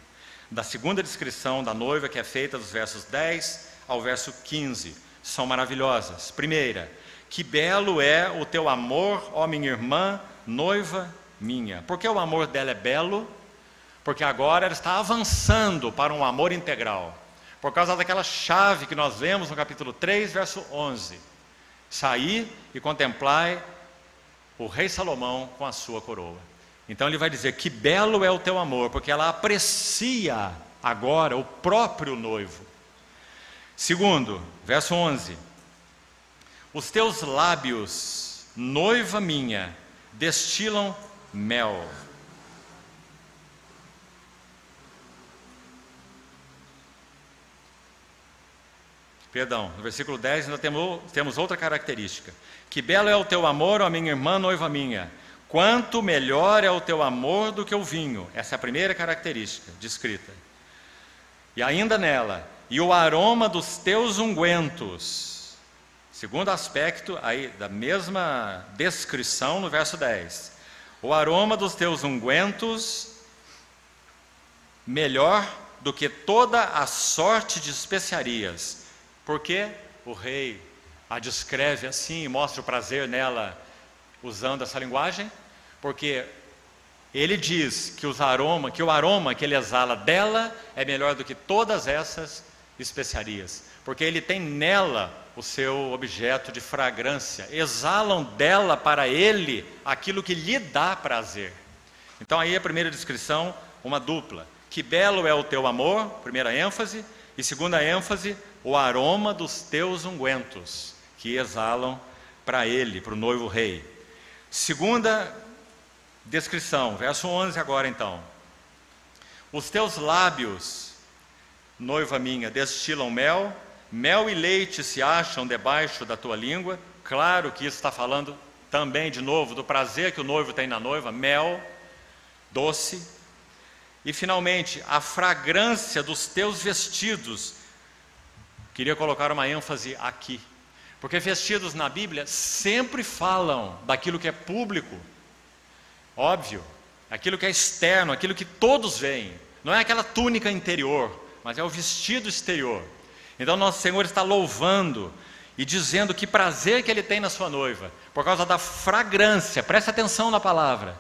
Da segunda descrição da noiva, que é feita dos versos 10 ao verso 15, são maravilhosas. Primeira, que belo é o teu amor, ó minha irmã, noiva minha. Por que o amor dela é belo? Porque agora ela está avançando para um amor integral. Por causa daquela chave que nós lemos no capítulo 3, verso 11. Saí e contemplai o rei Salomão com a sua coroa. Então ele vai dizer que belo é o teu amor, porque ela aprecia agora o próprio noivo. Segundo, verso 11. Os teus lábios, noiva minha, destilam mel. Perdão, no versículo 10 ainda temos outra característica. Que belo é o teu amor, ó minha irmã, noiva minha. Quanto melhor é o teu amor do que o vinho. Essa é a primeira característica descrita. E ainda nela, e o aroma dos teus ungüentos. Segundo aspecto aí da mesma descrição no verso 10. O aroma dos teus ungüentos melhor do que toda a sorte de especiarias. Porque o rei a descreve assim e mostra o prazer nela usando essa linguagem? Porque ele diz que o aroma que ele exala dela é melhor do que todas essas especiarias. Porque ele tem nela o seu objeto de fragrância. Exalam dela para ele aquilo que lhe dá prazer. Então aí a primeira descrição, uma dupla. Que belo é o teu amor, primeira ênfase. E segunda ênfase, o aroma dos teus ungüentos, que exalam para ele, para o noivo rei. Segunda descrição, verso 11 agora então. Os teus lábios, noiva minha, destilam mel, mel e leite se acham debaixo da tua língua. Claro que isso está falando também, de novo, do prazer que o noivo tem na noiva, mel, doce. E finalmente, a fragrância dos teus vestidos. Queria colocar uma ênfase aqui, porque vestidos na Bíblia sempre falam daquilo que é público, óbvio, aquilo que é externo, aquilo que todos veem. Não é aquela túnica interior, mas é o vestido exterior. Então nosso Senhor está louvando e dizendo que prazer que Ele tem na sua noiva, por causa da fragrância, presta atenção na palavra,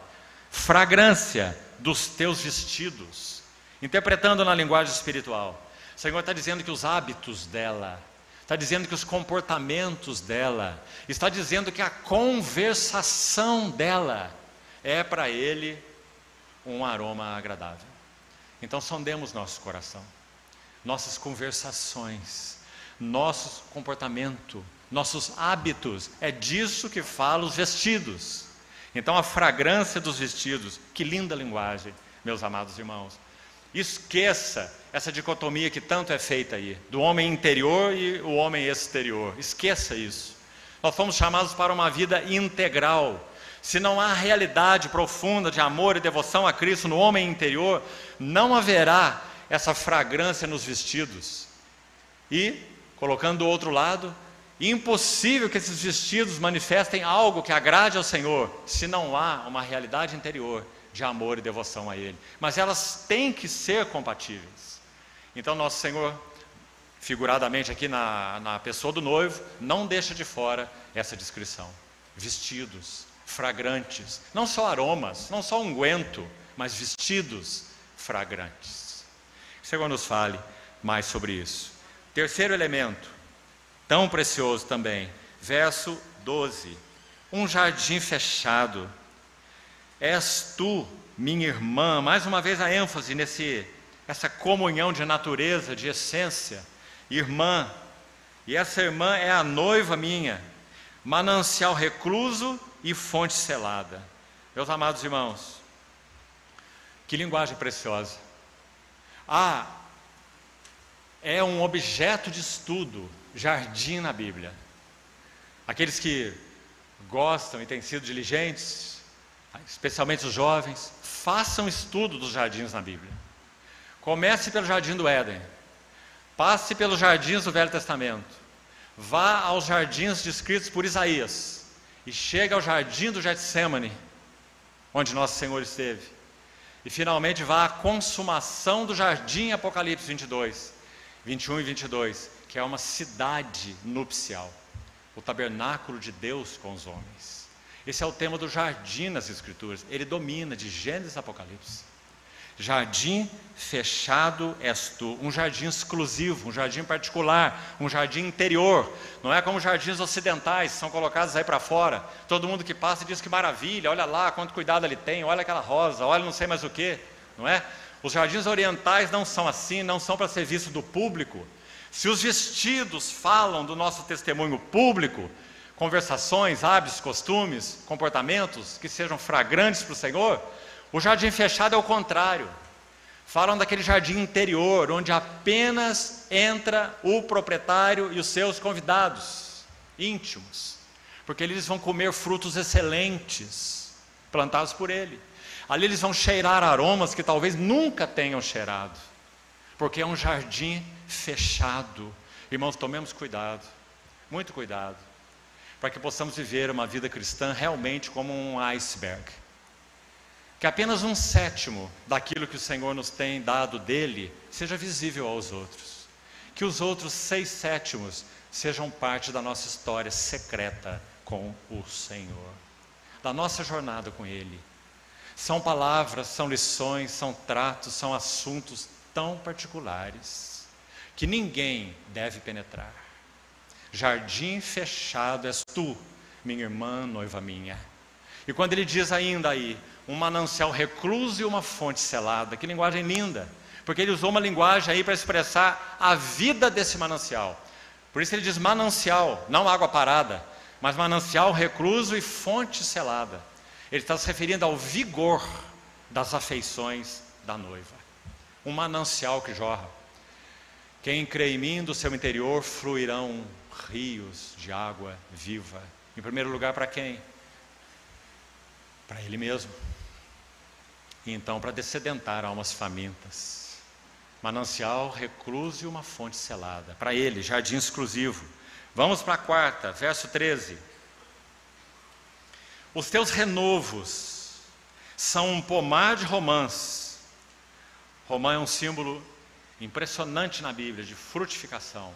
fragrância dos teus vestidos, interpretando na linguagem espiritual. O Senhor está dizendo que os hábitos dela, está dizendo que os comportamentos dela, está dizendo que a conversação dela é para Ele um aroma agradável. Então sondemos nosso coração, nossas conversações, nosso comportamento, nossos hábitos, é disso que fala os vestidos. Então a fragrância dos vestidos, que linda linguagem, meus amados irmãos. Esqueça essa dicotomia que tanto é feita aí, do homem interior e o homem exterior. Esqueça isso. Nós fomos chamados para uma vida integral. Se não há realidade profunda de amor e devoção a Cristo no homem interior, não haverá essa fragrância nos vestidos. E, colocando do outro lado, impossível que esses vestidos manifestem algo que agrade ao Senhor, se não há uma realidade interior de amor e devoção a Ele. Mas elas têm que ser compatíveis. Então nosso Senhor, figuradamente aqui na pessoa do noivo, não deixa de fora essa descrição. Vestidos fragrantes, não só aromas, não só unguento, mas vestidos fragrantes. Que o Senhor nos fale mais sobre isso. Terceiro elemento, tão precioso também, verso 12. Um jardim fechado. És tu, minha irmã, mais uma vez a ênfase essa comunhão de natureza, de essência, irmã. E essa irmã é a noiva minha, manancial recluso e fonte selada. Meus amados irmãos, que linguagem preciosa. É um objeto de estudo, jardim na Bíblia. Aqueles que gostam e têm sido diligentes, especialmente os jovens, façam estudo dos jardins na Bíblia. Comece pelo jardim do Éden, passe pelos jardins do Velho Testamento, vá aos jardins descritos por Isaías e chegue ao jardim do Getsêmani, onde Nosso Senhor esteve, e finalmente vá à consumação do jardim, Apocalipse 22, 21 e 22, que é uma cidade nupcial, o tabernáculo de Deus com os homens. Esse é o tema do jardim nas Escrituras. Ele domina de Gênesis a Apocalipse. Jardim fechado és tu, um jardim exclusivo, um jardim particular, um jardim interior. Não é como os jardins ocidentais, são colocados aí para fora. Todo mundo que passa diz que maravilha, olha lá quanto cuidado ele tem, olha aquela rosa, olha não sei mais o que, não é? Os jardins orientais não são assim, não são para ser visto do público. Se os vestidos falam do nosso testemunho público, conversações, hábitos, costumes, comportamentos que sejam fragrantes para o Senhor, o jardim fechado é o contrário. Falam daquele jardim interior, onde apenas entra o proprietário e os seus convidados íntimos, porque eles vão comer frutos excelentes, plantados por ele. Ali eles vão cheirar aromas que talvez nunca tenham cheirado, porque é um jardim fechado. Irmãos, tomemos cuidado, muito cuidado, para que possamos viver uma vida cristã realmente como um iceberg. Que apenas 1/7 daquilo que o Senhor nos tem dado dele seja visível aos outros. Que os outros 6/7 sejam parte da nossa história secreta com o Senhor, da nossa jornada com Ele. São palavras, são lições, são tratos, são assuntos tão particulares que ninguém deve penetrar. Jardim fechado és tu, minha irmã, noiva minha. E quando ele diz ainda aí, um manancial recluso e uma fonte selada, que linguagem linda, porque ele usou uma linguagem aí para expressar a vida desse manancial. Por isso ele diz manancial, não água parada, mas manancial recluso e fonte selada. Ele está se referindo ao vigor das afeições da noiva. Um manancial que jorra. Quem crê em mim, do seu interior fluirão rios de água viva. Em primeiro lugar, para quem? Para Ele mesmo. E então, para descedentar almas famintas. Manancial recluso e uma fonte selada. Para Ele, jardim exclusivo. Vamos para a quarta, verso 13. Os teus renovos são um pomar de romãs. Romã é um símbolo impressionante na Bíblia, de frutificação.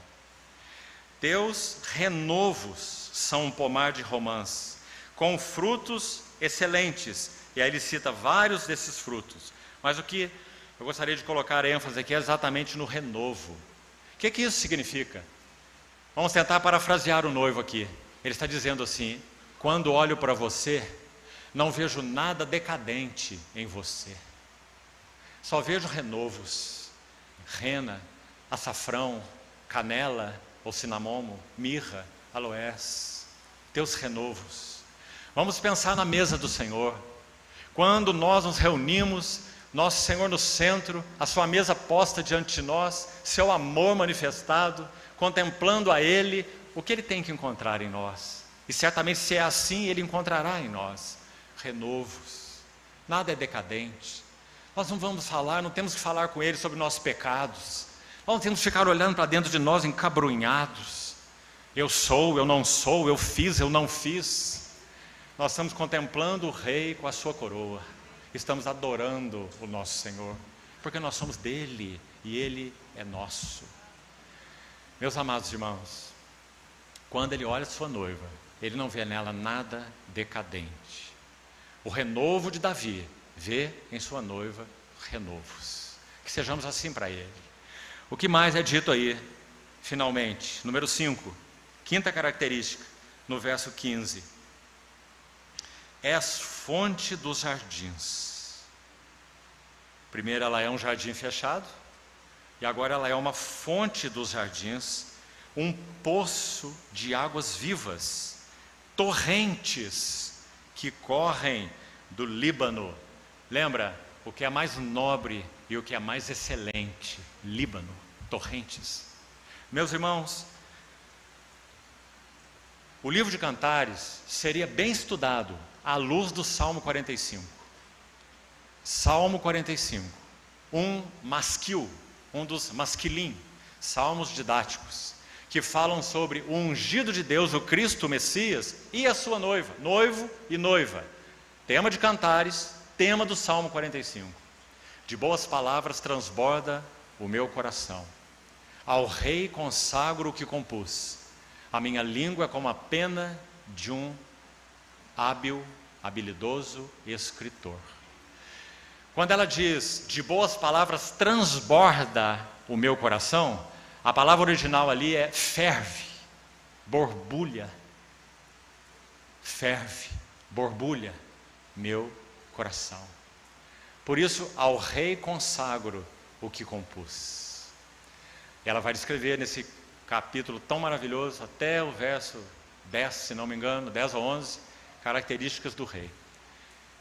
Teus renovos são um pomar de romãs, com frutos excelentes. E aí ele cita vários desses frutos. Mas o que eu gostaria de colocar ênfase aqui é exatamente no renovo. O que isso significa? Vamos tentar parafrasear o noivo aqui. Ele está dizendo assim: quando olho para você, não vejo nada decadente em você. Só vejo renovos, rena, açafrão, canela ou cinamomo, mirra, aloés, teus renovos. Vamos pensar na mesa do Senhor. Quando nós nos reunimos, nosso Senhor no centro, a sua mesa posta diante de nós, seu amor manifestado, contemplando a Ele, o que Ele tem que encontrar em nós? E certamente, se é assim, Ele encontrará em nós renovos. Nada é decadente. Nós não vamos falar, não temos que falar com Ele sobre nossos pecados. Nós não temos que ficar olhando para dentro de nós encabrunhados. Eu sou, eu não sou, eu fiz, eu não fiz. Nós estamos contemplando o Rei com a sua coroa. Estamos adorando o nosso Senhor, porque nós somos dele e Ele é nosso. Meus amados irmãos, quando Ele olha a sua noiva, Ele não vê nela nada decadente. O renovo de Davi vê em sua noiva renovos. Que sejamos assim para Ele. O que mais é dito aí, finalmente? Número 5, quinta característica, no verso 15. És fonte dos jardins. Primeiro ela é um jardim fechado, e agora ela é uma fonte dos jardins, um poço de águas vivas, torrentes que correm do Líbano. Lembra, o que é mais nobre e o que é mais excelente? Líbano, torrentes. Meus irmãos, o livro de Cantares seria bem estudado à luz do Salmo 45. Salmo 45, um dos masquilim, salmos didáticos, que falam sobre o ungido de Deus, o Cristo, o Messias, e a sua noiva, noivo e noiva. Tema de Cantares, tema do Salmo 45. De boas palavras transborda o meu coração. Ao Rei consagro o que compus. A minha língua é como a pena de um habilidoso escritor. Quando ela diz, de boas palavras transborda o meu coração, a palavra original ali é ferve, borbulha. Ferve, borbulha meu coração. Por isso, ao Rei consagro o que compus. Ela vai descrever nesse capítulo tão maravilhoso, até o verso 10, se não me engano, 10 ou 11, características do Rei.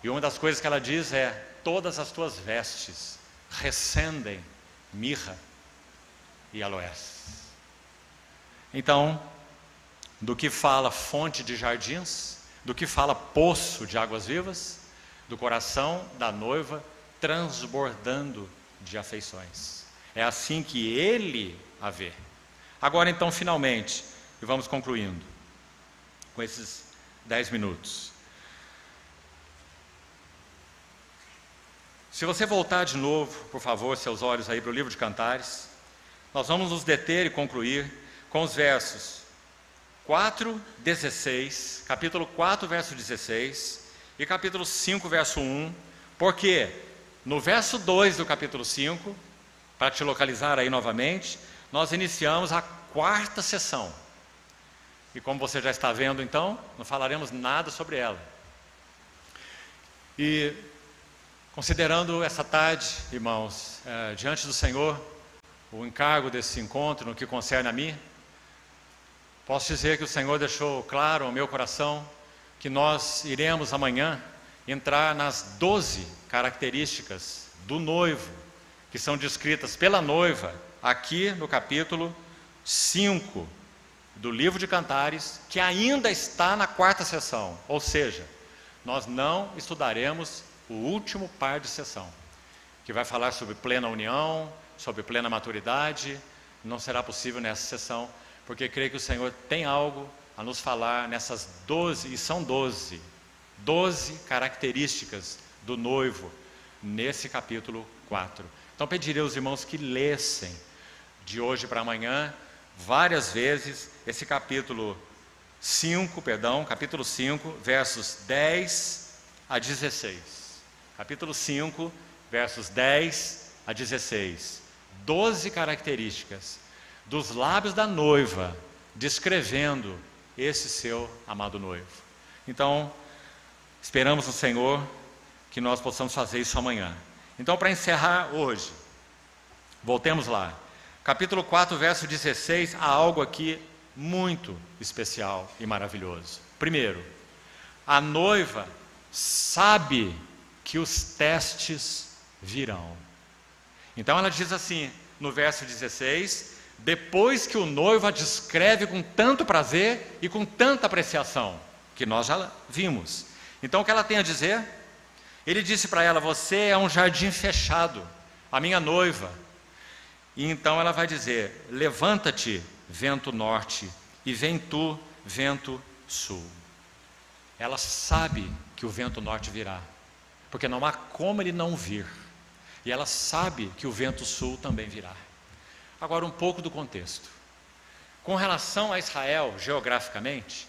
E uma das coisas que ela diz é: todas as tuas vestes recendem mirra e aloés. Então, do que fala fonte de jardins, do que fala poço de águas vivas, do coração da noiva transbordando de afeições. É assim que Ele a vê. Agora então, finalmente, e vamos concluindo com esses 10 minutos. Se você voltar de novo, por favor, seus olhos aí para o livro de Cantares, nós vamos nos deter e concluir com os versos 4, 16, capítulo 4, verso 16, e capítulo 5, verso 1, porque no verso 2 do capítulo 5, para te localizar aí novamente, nós iniciamos a quarta sessão. E como você já está vendo então, não falaremos nada sobre ela. E considerando essa tarde, irmãos, diante do Senhor, o encargo desse encontro no que concerne a mim, posso dizer que o Senhor deixou claro ao meu coração que nós iremos amanhã entrar nas 12 características do noivo, que são descritas pela noiva aqui no capítulo 5 do livro de Cantares, que ainda está na quarta sessão, ou seja, nós não estudaremos o último par de sessão, que vai falar sobre plena união, sobre plena maturidade. Não será possível nessa sessão, porque creio que o Senhor tem algo a nos falar nessas 12, e são 12 características do noivo, nesse capítulo 4. Então pedirei aos irmãos que lessem, de hoje para amanhã, várias vezes, esse capítulo 5, versos 10 a 16. Capítulo 5, versos 10 a 16. 12 características dos lábios da noiva, descrevendo esse seu amado noivo. Então, esperamos no Senhor que nós possamos fazer isso amanhã. Então, para encerrar hoje, voltemos lá. Capítulo 4, verso 16, há algo aqui muito especial e maravilhoso. Primeiro, a noiva sabe que os testes virão. Então ela diz assim, no verso 16, depois que o noivo a descreve com tanto prazer e com tanta apreciação, que nós já vimos. Então o que ela tem a dizer? Ele disse para ela: você é um jardim fechado, a minha noiva. E então ela vai dizer: levanta-te, vento norte, e vem tu, vento sul. Ela sabe que o vento norte virá, porque não há como ele não vir. E ela sabe que o vento sul também virá. Agora, um pouco do contexto. Com relação a Israel, geograficamente,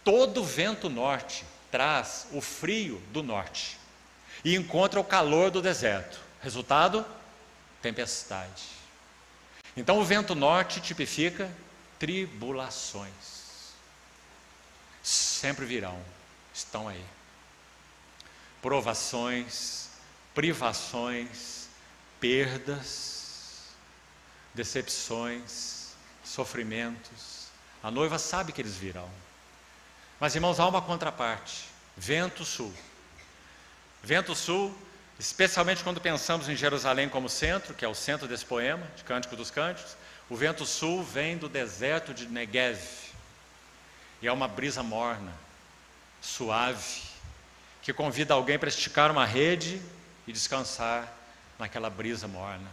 todo vento norte traz o frio do norte e encontra o calor do deserto. Resultado? Tempestade. Então, o vento norte tipifica tribulações. Sempre virão, estão aí. Provações, privações, perdas, decepções, sofrimentos. A noiva sabe que eles virão. Mas, irmãos, há uma contraparte: vento sul. Vento sul, especialmente quando pensamos em Jerusalém como centro, que é o centro desse poema, de Cântico dos Cânticos, o vento sul vem do deserto de Negev. E é uma brisa morna, suave, que convida alguém para esticar uma rede e descansar naquela brisa morna.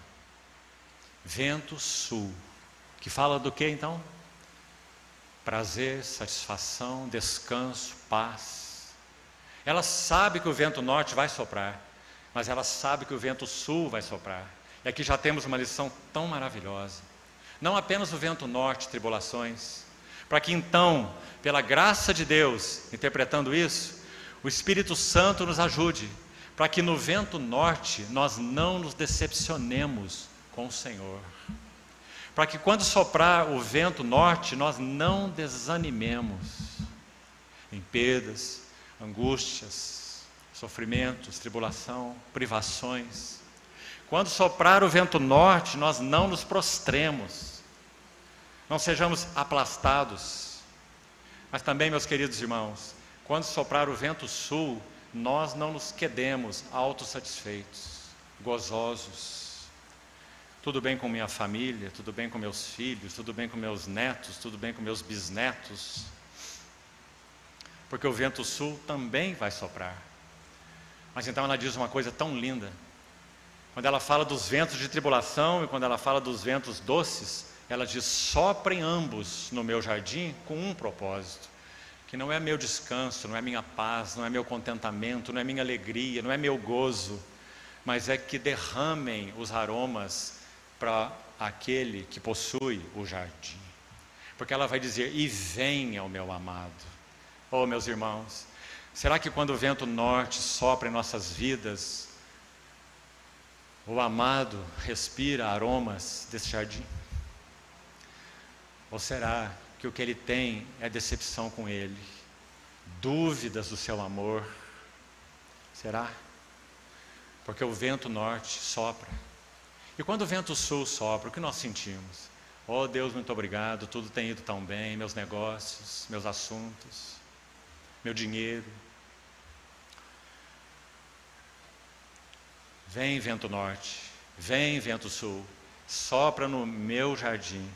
Vento sul, que fala do que então? Prazer, satisfação, descanso, paz. Ela sabe que o vento norte vai soprar, mas ela sabe que o vento sul vai soprar. E aqui já temos uma lição tão maravilhosa. Não apenas o vento norte, tribulações, para que então, pela graça de Deus, interpretando isso, o Espírito Santo nos ajude, para que no vento norte nós não nos decepcionemos com o Senhor. Para que quando soprar o vento norte, nós não desanimemos em perdas, angústias, sofrimentos, tribulação, privações. Quando soprar o vento norte, nós não nos prostremos, não sejamos aplastados. Mas também, meus queridos irmãos, quando soprar o vento sul, nós não nos quedemos autossatisfeitos, gozosos. Tudo bem com minha família, tudo bem com meus filhos, tudo bem com meus netos, tudo bem com meus bisnetos. Porque o vento sul também vai soprar. Mas então ela diz uma coisa tão linda. Quando ela fala dos ventos de tribulação e quando ela fala dos ventos doces, ela diz: soprem ambos no meu jardim com um propósito, que não é meu descanso, não é minha paz, não é meu contentamento, não é minha alegria, não é meu gozo, mas é que derramem os aromas para aquele que possui o jardim. Porque ela vai dizer: e venha o meu amado. Oh, meus irmãos, será que quando o vento norte sopra em nossas vidas, o amado respira aromas desse jardim? Ou será que o que ele tem é decepção com ele, dúvidas do seu amor? Será? Porque o vento norte sopra. E quando o vento sul sopra, o que nós sentimos? Oh Deus, muito obrigado, tudo tem ido tão bem, meus negócios, meus assuntos, meu dinheiro. Vem vento norte, vem vento sul, sopra no meu jardim,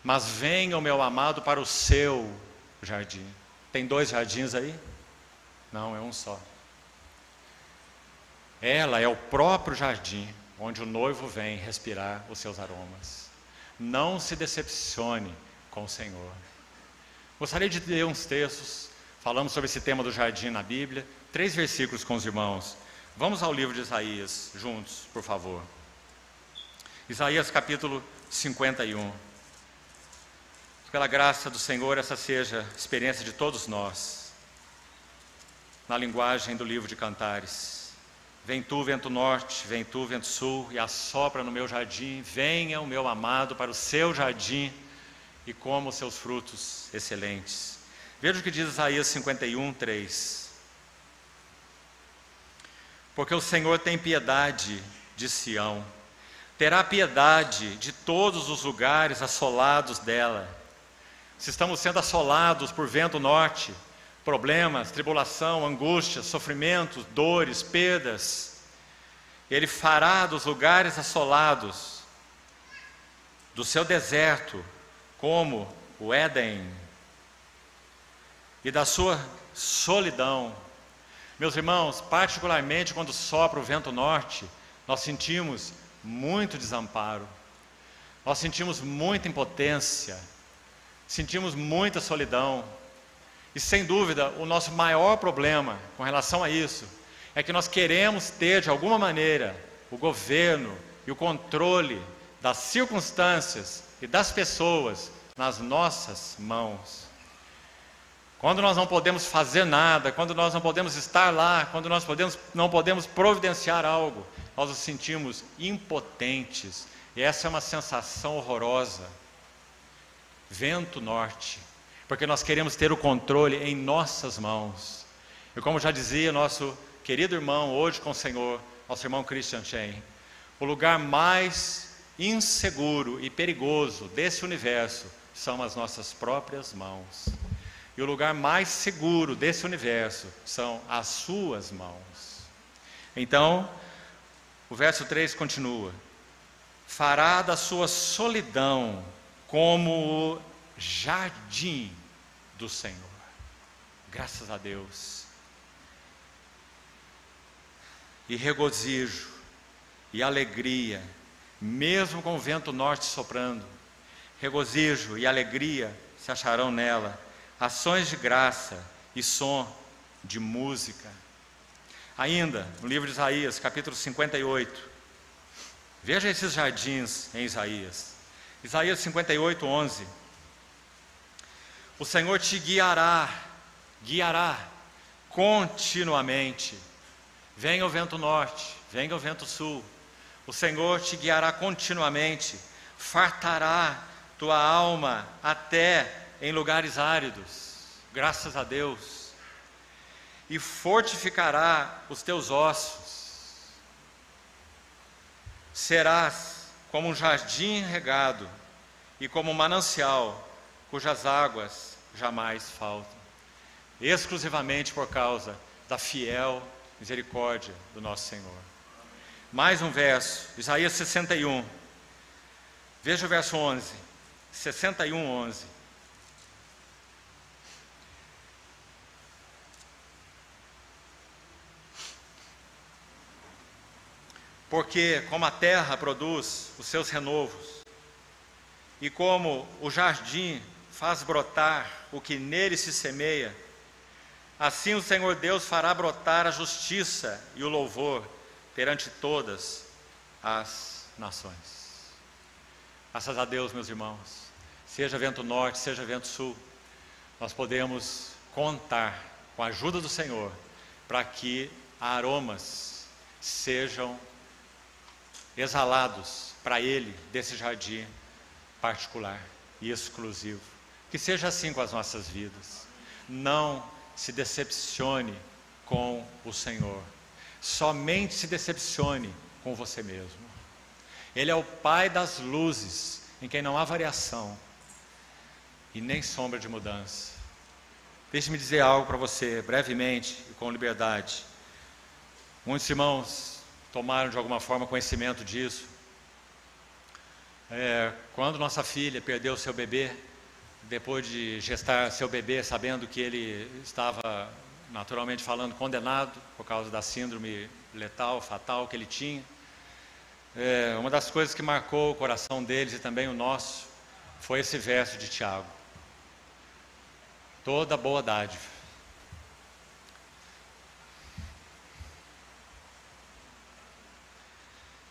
mas venha o meu amado para o seu jardim. Tem dois jardins aí? Não, é um só. Ela é o próprio jardim, onde o noivo vem respirar os seus aromas. Não se decepcione com o Senhor. Gostaria de ler uns textos, falamos sobre esse tema do jardim na Bíblia, 3 versículos com os irmãos. Vamos ao livro de Isaías, juntos, por favor. Isaías capítulo 51. Que pela graça do Senhor essa seja a experiência de todos nós, na linguagem do livro de Cantares. Vem tu, vento norte, vem tu, vento sul, e assopra no meu jardim. Venha o meu amado para o seu jardim e coma os seus frutos excelentes. Veja o que diz Isaías 51, 3. Porque o Senhor tem piedade de Sião, terá piedade de todos os lugares assolados dela. Se estamos sendo assolados por vento norte, problemas, tribulação, angústias, sofrimentos, dores, perdas, Ele fará dos lugares assolados do seu deserto como o Éden e da sua solidão. Meus irmãos, particularmente quando sopra o vento norte, nós sentimos muito desamparo, nós sentimos muita impotência, sentimos muita solidão. E sem dúvida, o nosso maior problema com relação a isso é que nós queremos ter, de alguma maneira, o governo e o controle das circunstâncias e das pessoas nas nossas mãos. Quando nós não podemos fazer nada, quando nós não podemos estar lá, quando nós não podemos providenciar algo, nós nos sentimos impotentes. E essa é uma sensação horrorosa. Vento norte. Porque nós queremos ter o controle em nossas mãos. E como já dizia nosso querido irmão, hoje com o Senhor, nosso irmão Christian Chen, o lugar mais inseguro e perigoso desse universo são as nossas próprias mãos. E o lugar mais seguro desse universo são as suas mãos. Então, o verso 3 continua: fará da sua solidão como o jardim do Senhor. Graças a Deus. E regozijo e alegria, mesmo com o vento norte soprando, regozijo e alegria se acharão nela, ações de graça e som de música. Ainda, no livro de Isaías, capítulo 58, veja esses jardins em Isaías. Isaías 58, 11. O Senhor te guiará continuamente. Venha o vento norte, venha o vento sul. O Senhor te guiará continuamente, fartará tua alma até em lugares áridos, graças a Deus, e fortificará os teus ossos. Serás como um jardim regado e como um manancial cujas águas jamais faltam, exclusivamente por causa da fiel misericórdia do nosso Senhor. Mais um verso, Isaías 61, veja o verso 11, 61, 11. Porque como a terra produz os seus renovos, e como o jardim faz brotar o que nele se semeia, assim o Senhor Deus fará brotar a justiça e o louvor perante todas as nações. Graças a Deus, meus irmãos, seja vento norte, seja vento sul, nós podemos contar com a ajuda do Senhor para que aromas sejam exalados para Ele desse jardim particular e exclusivo. Que seja assim com as nossas vidas. Não se decepcione com o Senhor. Somente se decepcione com você mesmo. Ele é o Pai das luzes, em quem não há variação e nem sombra de mudança. Deixe-me dizer algo para você, brevemente e com liberdade. Muitos irmãos tomaram de alguma forma conhecimento disso. Quando nossa filha perdeu seu bebê, depois de gestar seu bebê, sabendo que ele estava, naturalmente falando, condenado por causa da síndrome letal, fatal que ele tinha, uma das coisas que marcou o coração deles e também o nosso, foi esse verso de Tiago: toda boa dádiva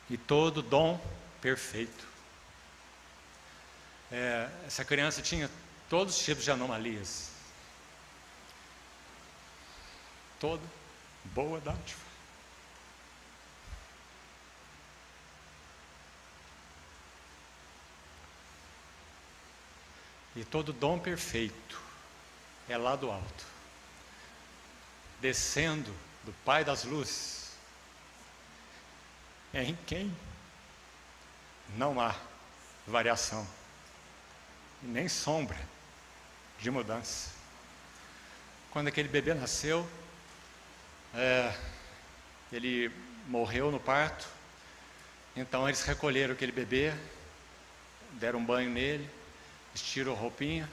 e todo dom perfeito. Essa criança tinha todos os tipos de anomalias. Toda boa dádiva. E todo dom perfeito é lá do alto, descendo do Pai das luzes, em quem não há variação e nem sombra de mudança. Quando aquele bebê nasceu, ele morreu no parto. Então eles recolheram aquele bebê, deram um banho nele, vestiram a roupinha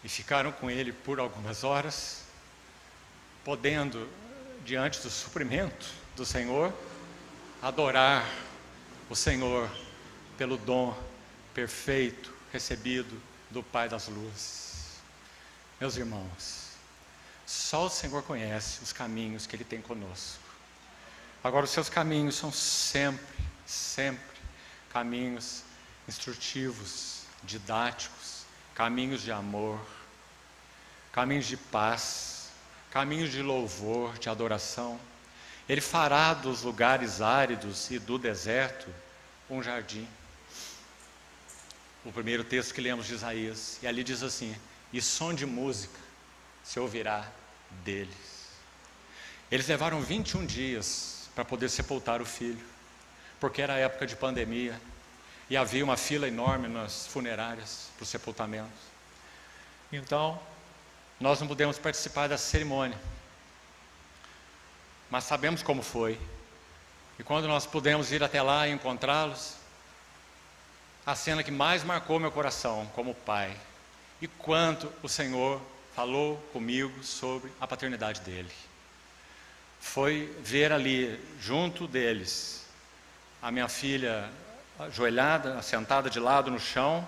e ficaram com ele por algumas horas, podendo, diante do suprimento do Senhor, adorar o Senhor pelo dom perfeito recebido do Pai das luzes. Meus irmãos, só o Senhor conhece os caminhos que Ele tem conosco. Agora, os seus caminhos são sempre caminhos instrutivos, didáticos, caminhos de amor, caminhos de paz, caminhos de louvor, de adoração. Ele fará dos lugares áridos e do deserto um jardim. O primeiro texto que lemos de Isaías, e ali diz assim: e som de música se ouvirá deles. Eles levaram 21 dias para poder sepultar o filho, porque era época de pandemia, e havia uma fila enorme nas funerárias para os sepultamentos. Então, nós não pudemos participar da cerimônia, mas sabemos como foi. E quando nós pudemos ir até lá e encontrá-los, a cena que mais marcou meu coração como pai, e quanto o Senhor falou comigo sobre a paternidade dele, foi ver ali, junto deles, a minha filha ajoelhada, sentada de lado no chão,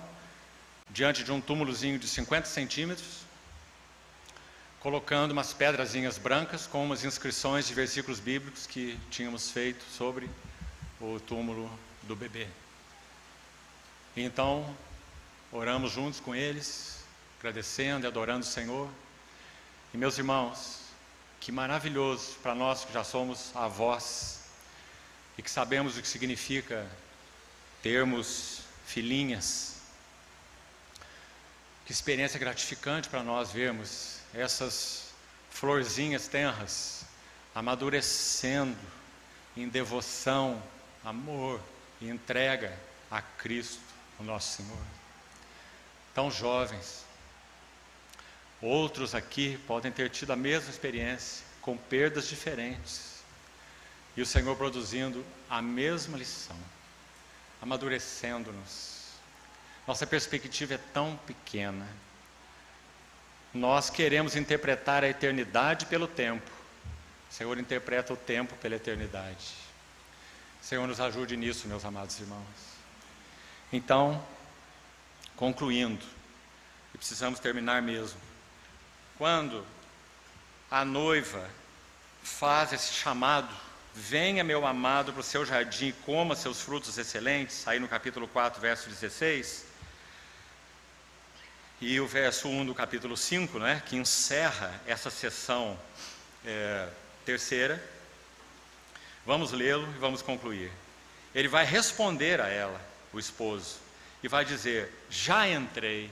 diante de um túmulozinho de 50 centímetros, colocando umas pedrazinhas brancas com umas inscrições de versículos bíblicos que tínhamos feito sobre o túmulo do bebê. E então, oramos juntos com eles, agradecendo e adorando o Senhor. E meus irmãos, que maravilhoso para nós que já somos avós e que sabemos o que significa termos filhinhas. Que experiência gratificante para nós vermos essas florzinhas tenras amadurecendo em devoção, amor e entrega a Cristo, o nosso Senhor. Tão jovens. Outros aqui podem ter tido a mesma experiência, com perdas diferentes, e o Senhor produzindo a mesma lição, amadurecendo-nos. Nossa perspectiva é tão pequena. Nós queremos interpretar a eternidade pelo tempo. O Senhor interpreta o tempo pela eternidade. O Senhor nos ajude nisso, meus amados irmãos. Então, concluindo, e precisamos terminar mesmo. Quando a noiva faz esse chamado, venha meu amado para o seu jardim e coma seus frutos excelentes, aí no capítulo 4, verso 16, e o verso 1 do capítulo 5, né, que encerra essa sessão terceira, vamos lê-lo e vamos concluir. Ele vai responder a ela, o esposo, e vai dizer: já entrei.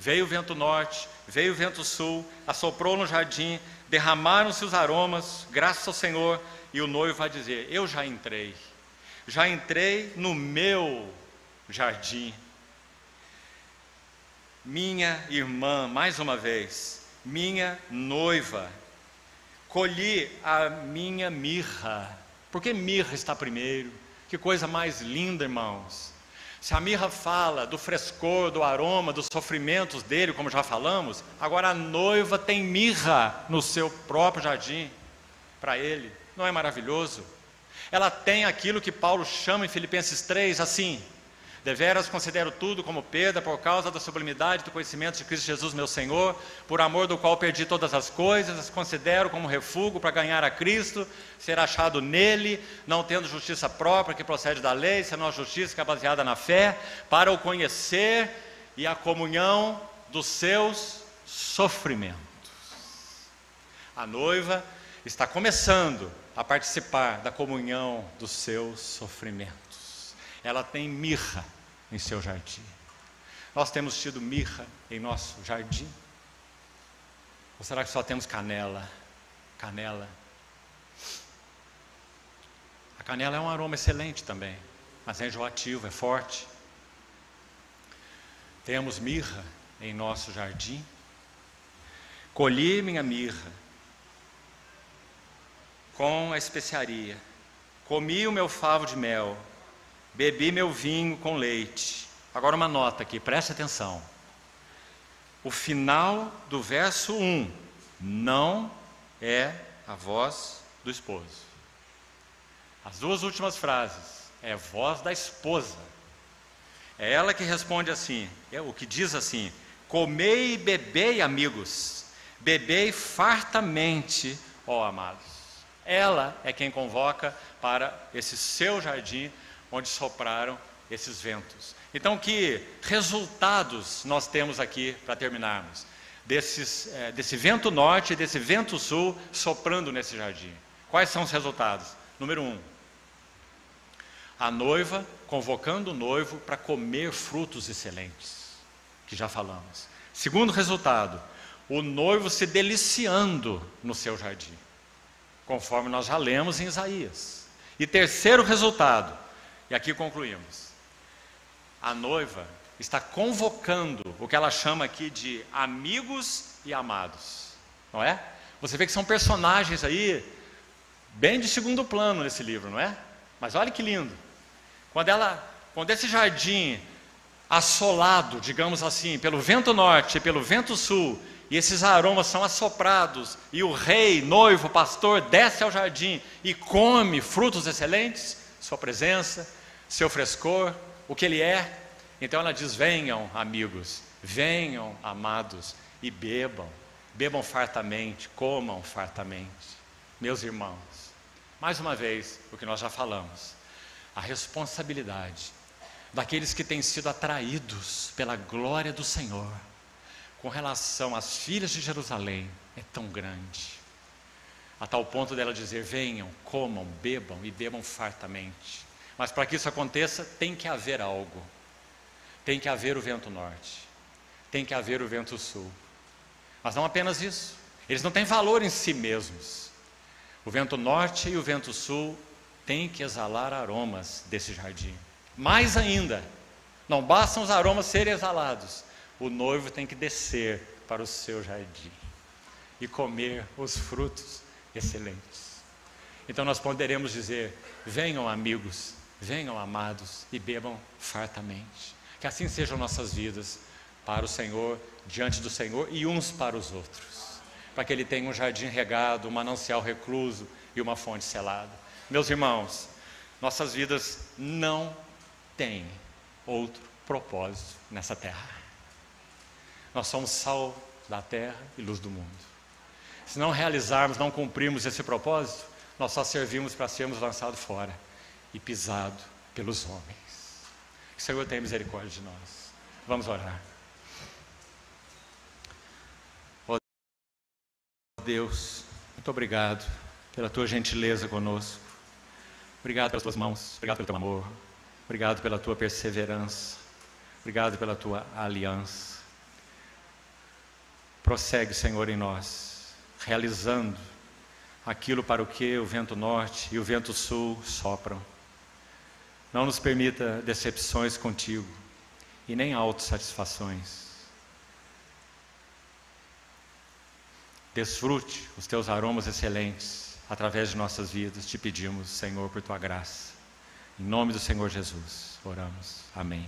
Veio o vento norte, veio o vento sul, assoprou no jardim, derramaram-se os aromas, graças ao Senhor, e o noivo vai dizer: eu já entrei no meu jardim. Minha irmã, mais uma vez, minha noiva, colhi a minha mirra. Por que mirra está primeiro? Que coisa mais linda, irmãos. Se a mirra fala do frescor, do aroma, dos sofrimentos dele, como já falamos, agora a noiva tem mirra no seu próprio jardim, para ele. Não é maravilhoso? Ela tem aquilo que Paulo chama em Filipenses 3, assim: deveras considero tudo como perda por causa da sublimidade do conhecimento de Cristo Jesus meu Senhor, por amor do qual perdi todas as coisas, as considero como refúgio para ganhar a Cristo, ser achado nele, não tendo justiça própria que procede da lei, senão a justiça que é baseada na fé, para o conhecer e a comunhão dos seus sofrimentos. A noiva está começando a participar da comunhão dos seus sofrimentos. Ela tem mirra em seu jardim. Nós temos tido mirra em nosso jardim? Ou será que só temos canela? Canela. A canela é um aroma excelente também, mas é enjoativo, é forte. Temos mirra em nosso jardim? Colhi minha mirra com a especiaria, comi o meu favo de mel, bebi meu vinho com leite. Agora uma nota aqui, preste atenção. O final do verso 1 não é a voz do esposo. As duas últimas frases é a voz da esposa. É ela que responde assim, o que diz assim: comei e bebei, amigos, bebei fartamente, ó amados. Ela é quem convoca para esse seu jardim, onde sopraram esses ventos. Então, que resultados nós temos aqui para terminarmos? Desse vento norte e desse vento sul soprando nesse jardim. Quais são os resultados? Número 1, a noiva convocando o noivo para comer frutos excelentes, que já falamos. Segundo resultado, o noivo se deliciando no seu jardim, conforme nós já lemos em Isaías. E terceiro resultado, e aqui concluímos, a noiva está convocando o que ela chama aqui de amigos e amados, não é? Você vê que são personagens aí, bem de segundo plano nesse livro, não é? Mas olha que lindo. Quando esse jardim assolado, digamos assim, pelo vento norte e pelo vento sul, e esses aromas são assoprados, e o rei, noivo, pastor, desce ao jardim e come frutos excelentes, sua presença, seu frescor, o que ele é. Então ela diz: venham amigos, venham amados e bebam fartamente, comam fartamente. Meus irmãos, mais uma vez, o que nós já falamos, a responsabilidade daqueles que têm sido atraídos pela glória do Senhor com relação às filhas de Jerusalém é tão grande, a tal ponto dela dizer: venham, comam, bebam e bebam fartamente. Mas para que isso aconteça, tem que haver algo. Tem que haver o vento norte, tem que haver o vento sul. Mas não apenas isso, eles não têm valor em si mesmos. O vento norte e o vento sul têm que exalar aromas desse jardim. Mais ainda, não bastam os aromas serem exalados, o noivo tem que descer para o seu jardim e comer os frutos excelentes. Então nós poderemos dizer: venham amigos, venham amados e bebam fartamente. Que assim sejam nossas vidas para o Senhor, diante do Senhor e uns para os outros, para que Ele tenha um jardim regado, um manancial recluso e uma fonte selada. Meus irmãos, nossas vidas não têm outro propósito nessa terra. Nós somos sal da terra e luz do mundo. Se não realizarmos, não cumprirmos esse propósito, nós só servimos para sermos lançados fora e pisados pelos homens. Que o Senhor tenha misericórdia de nós. Vamos orar. Ó Deus, muito obrigado pela tua gentileza conosco. Obrigado pelas tuas mãos, obrigado pelo teu amor, obrigado pela tua perseverança, obrigado pela tua aliança. Prossegue, Senhor, em nós, realizando aquilo para o que o vento norte e o vento sul sopram. Não nos permita decepções contigo e nem autossatisfações. Desfrute os teus aromas excelentes através de nossas vidas. Te pedimos, Senhor, por tua graça. Em nome do Senhor Jesus, oramos. Amém.